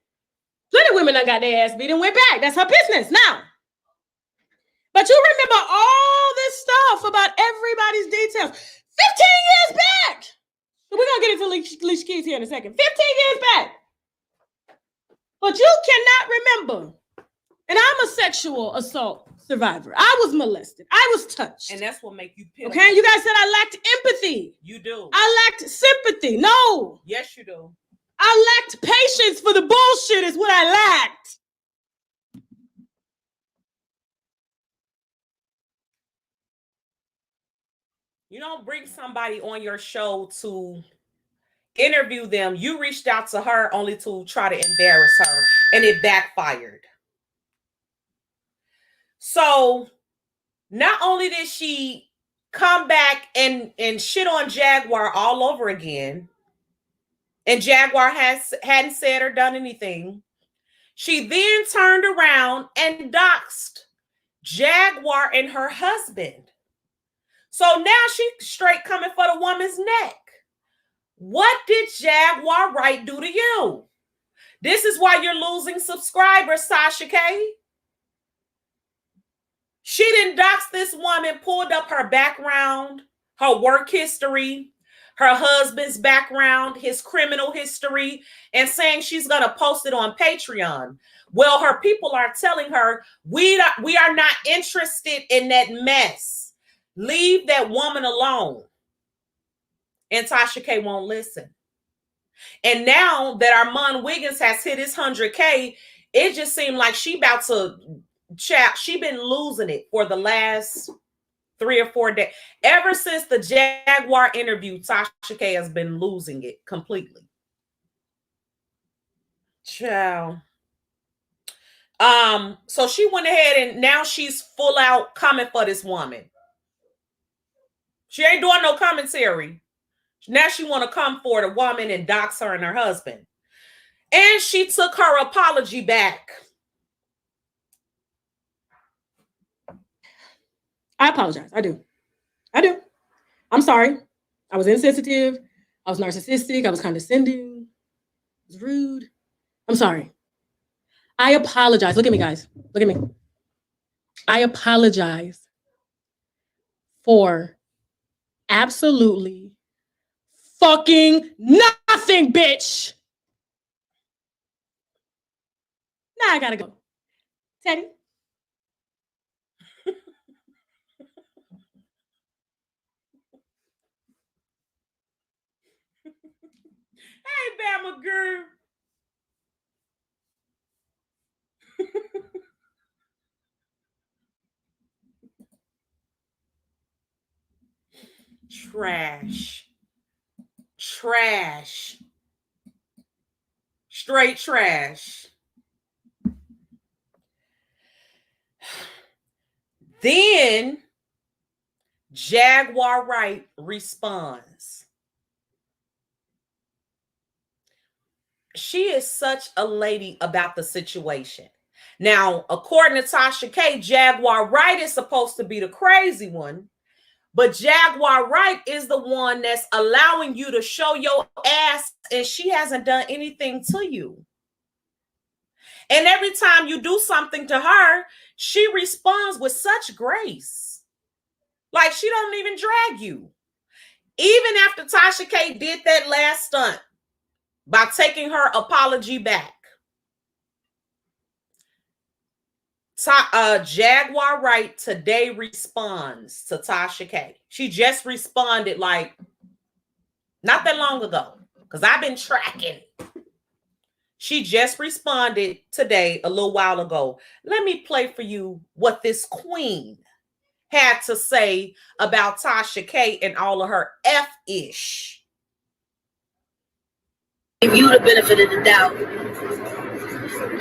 Plenty of women done got their ass beat and went back. That's her business now. But you remember all this stuff about everybody's details. 15 years back. We're going to get into Alicia Keys here in a second. 15 years back. But you cannot remember. And I'm a sexual assault survivor. I was molested. I was touched. And that's what make you pitiful. Okay? You guys said I lacked empathy. You do. I lacked sympathy. No. Yes, you do. I lacked patience for the bullshit is what I lacked. You don't bring somebody on your show to interview them. You reached out to her only to try to embarrass her, and it backfired. So not only did she come back and shit on Jaguar all over again, and Jaguar hadn't said or done anything, she then turned around and doxed Jaguar and her husband. So now she's straight coming for the woman's neck. What did Jaguar Wright do to you? This is why you're losing subscribers, Tasha K. She didn't dox this woman, pulled up her background, her work history, her husband's background, his criminal history, and saying she's going to post it on Patreon. Well, her people are telling her, we are not interested in that mess. Leave that woman alone. And Tasha K won't listen. And now that Armand Wiggins has hit his 100K, it just seemed like she about to chat. She been losing it for the last 3 or 4 days. Ever since the Jaguar interview, Tasha K has been losing it completely. Ciao. So she went ahead and now she's full out coming for this woman. She ain't doing no commentary. Now she want to come for the woman and dox her and her husband. And she took her apology back. I apologize. I do. I'm sorry. I was insensitive. I was narcissistic. I was condescending. I was rude. I'm sorry. I apologize. Look at me, guys. Look at me. I apologize for absolutely fucking nothing, bitch. Now I gotta go. Teddy. Hey, Bama girl. Trash. Trash. Straight trash. Then Jaguar Wright responds. She is such a lady about the situation. Now, according to Tasha K, Jaguar Wright is supposed to be the crazy one, but Jaguar Wright is the one that's allowing you to show your ass, and she hasn't done anything to you. And every time you do something to her, she responds with such grace. Like she don't even drag you. Even after Tasha K did that last stunt by taking her apology back, Jaguar Wright today responds to Tasha K. She just responded like not that long ago because I've been tracking. She just responded today, a little while ago. Let me play for you what this queen had to say about Tasha K and all of her F-ish. Give you the benefit of the doubt.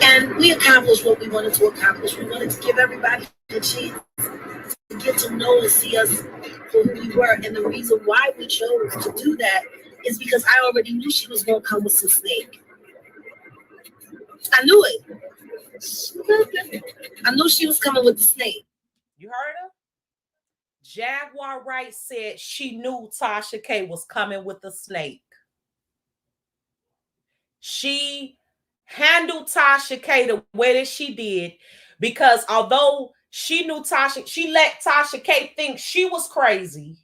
And we accomplished what we wanted to accomplish. We wanted to give everybody a chance to get to know and see us for who we were. And the reason why we chose to do that is because I already knew she was going to come with some snake. I knew it. I knew she was coming with the snake. You heard her? Jaguar Wright said she knew Tasha K was coming with the snake. She handled Tasha K the way that she did because although she knew Tasha, she let Tasha K think she was crazy.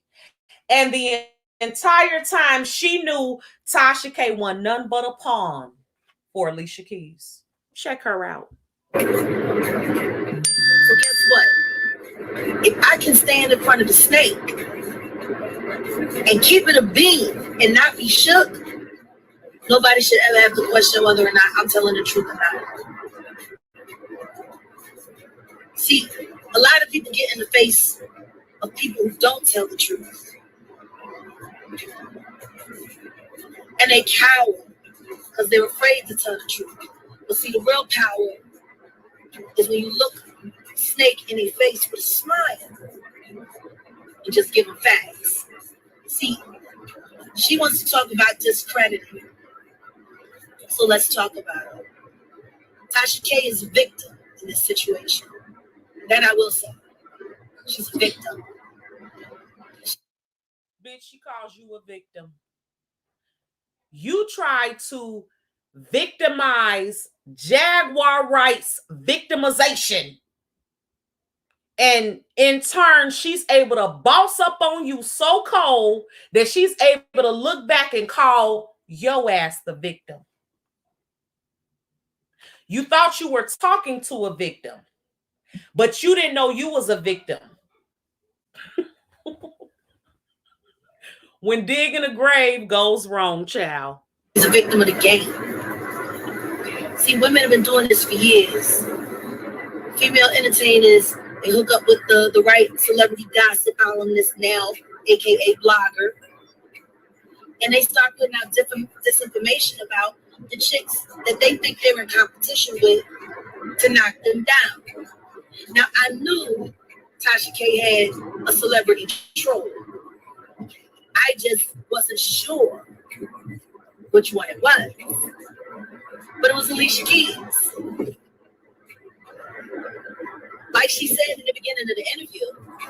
And the entire time she knew Tasha K won none but a pawn for Alicia Keys. Check her out. So guess what? If I can stand in front of the snake and keep it a bean and not be shook, nobody should ever have to question whether or not I'm telling the truth or not. See, a lot of people get in the face of people who don't tell the truth. And they cower because they're afraid to tell the truth. But see, the real power is when you look snake in their face with a smile and just give them facts. See, she wants to talk about discrediting. So let's talk about it. Tasha K is a victim in this situation. That I will say. She's a victim. Bitch, she calls you a victim. You try to victimize Jaguar Wright's victimization. And in turn, she's able to boss up on you so cold that she's able to look back and call your ass the victim. You thought you were talking to a victim, but you didn't know you was a victim. When digging a grave goes wrong, child. She's a victim of the game. See, women have been doing this for years. Female entertainers, they hook up with the right celebrity gossip columnist now, aka blogger, and they start putting out disinformation about the chicks that they think they're in competition with to knock them down. Now, I knew Tasha K had a celebrity troll. I just wasn't sure which one it was. But it was Alicia Keys. Like she said in the beginning of the interview,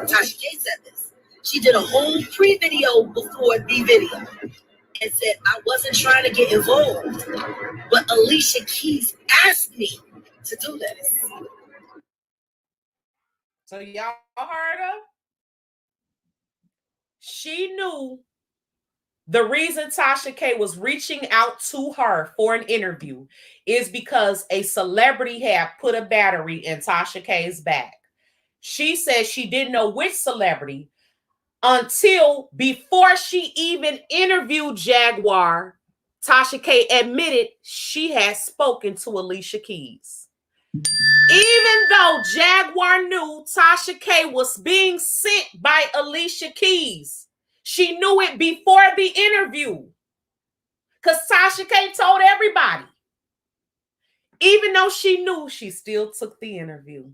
Tasha K said this. She did a whole pre-video before the video and said, I wasn't trying to get involved, but Alicia Keys asked me to do this. So y'all heard her? She knew the reason Tasha K was reaching out to her for an interview is because a celebrity had put a battery in Tasha K's back. She said she didn't know which celebrity until before she even interviewed Jaguar. Tasha K admitted she had spoken to Alicia Keys. Even though Jaguar knew Tasha K was being sent by Alicia Keys, she knew it before the interview because Tasha K told everybody. Even though she knew, she still took the interview.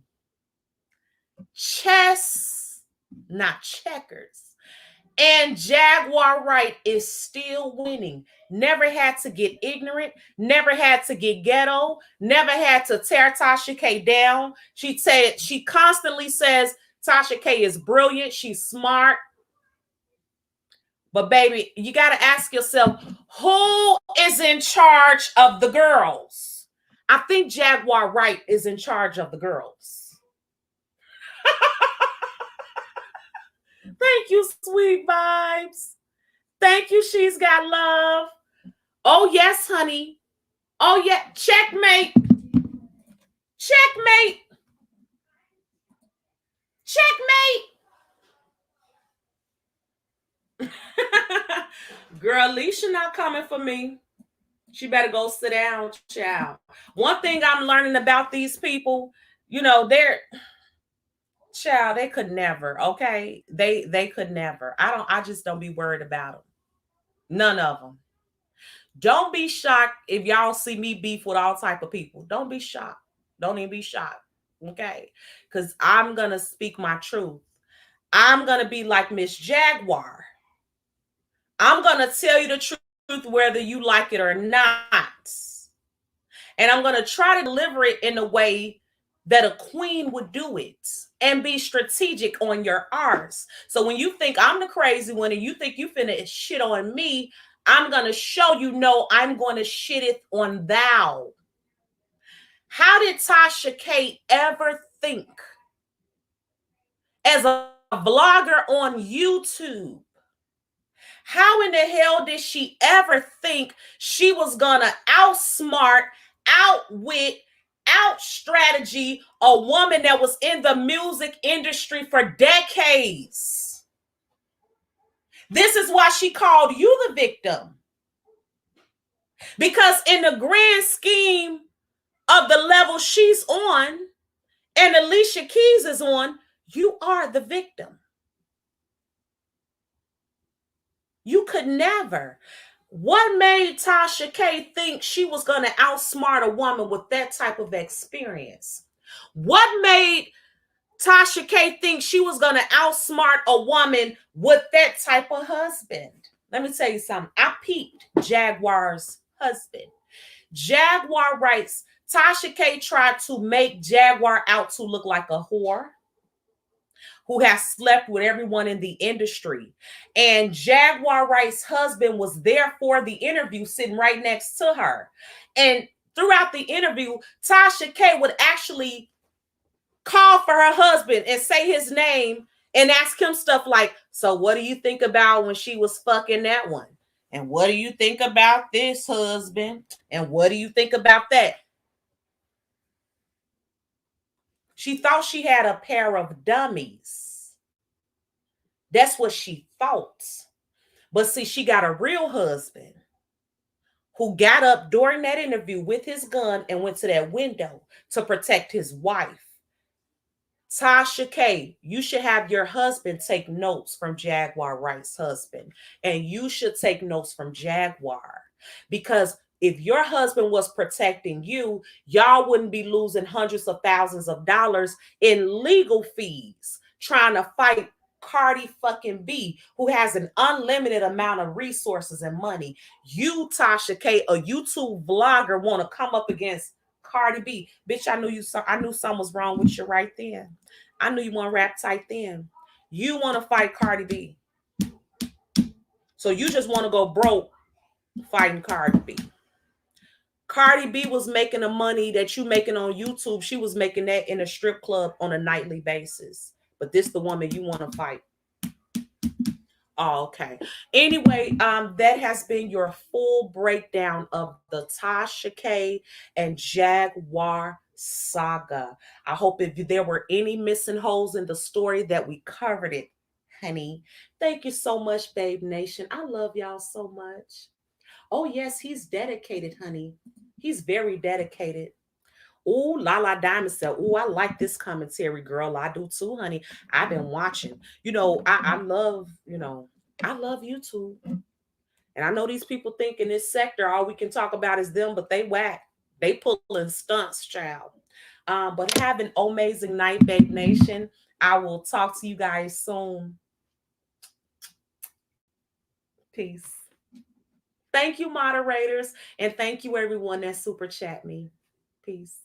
Chess, not checkers. And Jaguar Wright is still winning. Never had to get ignorant, never had to get ghetto, never had to tear Tasha K down. She constantly says Tasha K is brilliant, she's smart. But baby, you got to ask yourself, who is in charge of the girls? I think Jaguar Wright is in charge of the girls. Thank you, sweet vibes. Thank you, she's got love. Oh, yes, honey. Oh, yeah. Checkmate. Checkmate. Checkmate. Girl, Alicia not coming for me. She better go sit down, child. One thing I'm learning about these people, you know, child, they could never, okay? They could never. I just don't be worried about them. None of them. Don't be shocked if y'all see me beef with all type of people. Don't be shocked. Don't even be shocked, okay? Because I'm going to speak my truth. I'm going to be like Miss Jaguar. I'm going to tell you the truth whether you like it or not. And I'm going to try to deliver it in a way that a queen would do it and be strategic on your R's. So when you think I'm the crazy one and you think you finna shit on me, I'm going to show you, no, I'm going to shit it on thou. How did Tasha K ever think as a vlogger on YouTube? How in the hell did she ever think she was going to outsmart, outwit, out strategy a woman that was in the music industry for decades? This is why she called you the victim. Because in the grand scheme of the level she's on and Alicia Keys is on, you are the victim. You could never. What made Tasha K think she was going to outsmart a woman with that type of experience? What made Tasha K think she was going to outsmart a woman with that type of husband? Let me tell you something. I peeped Jaguar's husband. Jaguar writes, Tasha K tried to make Jaguar out to look like a whore who has slept with everyone in the industry. And Jaguar Wright's husband was there for the interview, sitting right next to her. And throughout the interview, Tasha K would actually call for her husband and say his name and ask him stuff like, so what do you think about when she was fucking that one? And what do you think about this husband? And what do you think about that? She thought she had a pair of dummies. That's what she thought. But see, she got a real husband who got up during that interview with his gun and went to that window to protect his wife. Tasha K, you should have your husband take notes from Jaguar Wright's husband. And you should take notes from Jaguar. Because if your husband was protecting you, y'all wouldn't be losing hundreds of thousands of dollars in legal fees trying to fight Cardi fucking B, who has an unlimited amount of resources and money. You, Tasha K, a YouTube vlogger, want to come up against Cardi B. Bitch, I knew something was wrong with you right then. I knew you weren't rap tight then. You want to fight Cardi B. So you just want to go broke fighting Cardi B. Cardi B was making the money that you making on YouTube. She was making that in a strip club on a nightly basis. But this the woman you want to fight. Oh, okay. Anyway, that has been your full breakdown of the Tasha K and Jaguar saga. I hope if there were any missing holes in the story that we covered it, honey. Thank you so much, Babe Nation. I love y'all so much. Oh, yes, he's dedicated, honey. He's very dedicated. Ooh, Lala Diamond said, ooh, I like this commentary, girl. I do too, honey. I've been watching. I love, I love YouTube. And I know these people think in this sector, all we can talk about is them, but they whack. They pulling stunts, child. But have an amazing night, Babe Nation. I will talk to you guys soon. Peace. Thank you, moderators. And thank you, everyone that super chat me. Peace.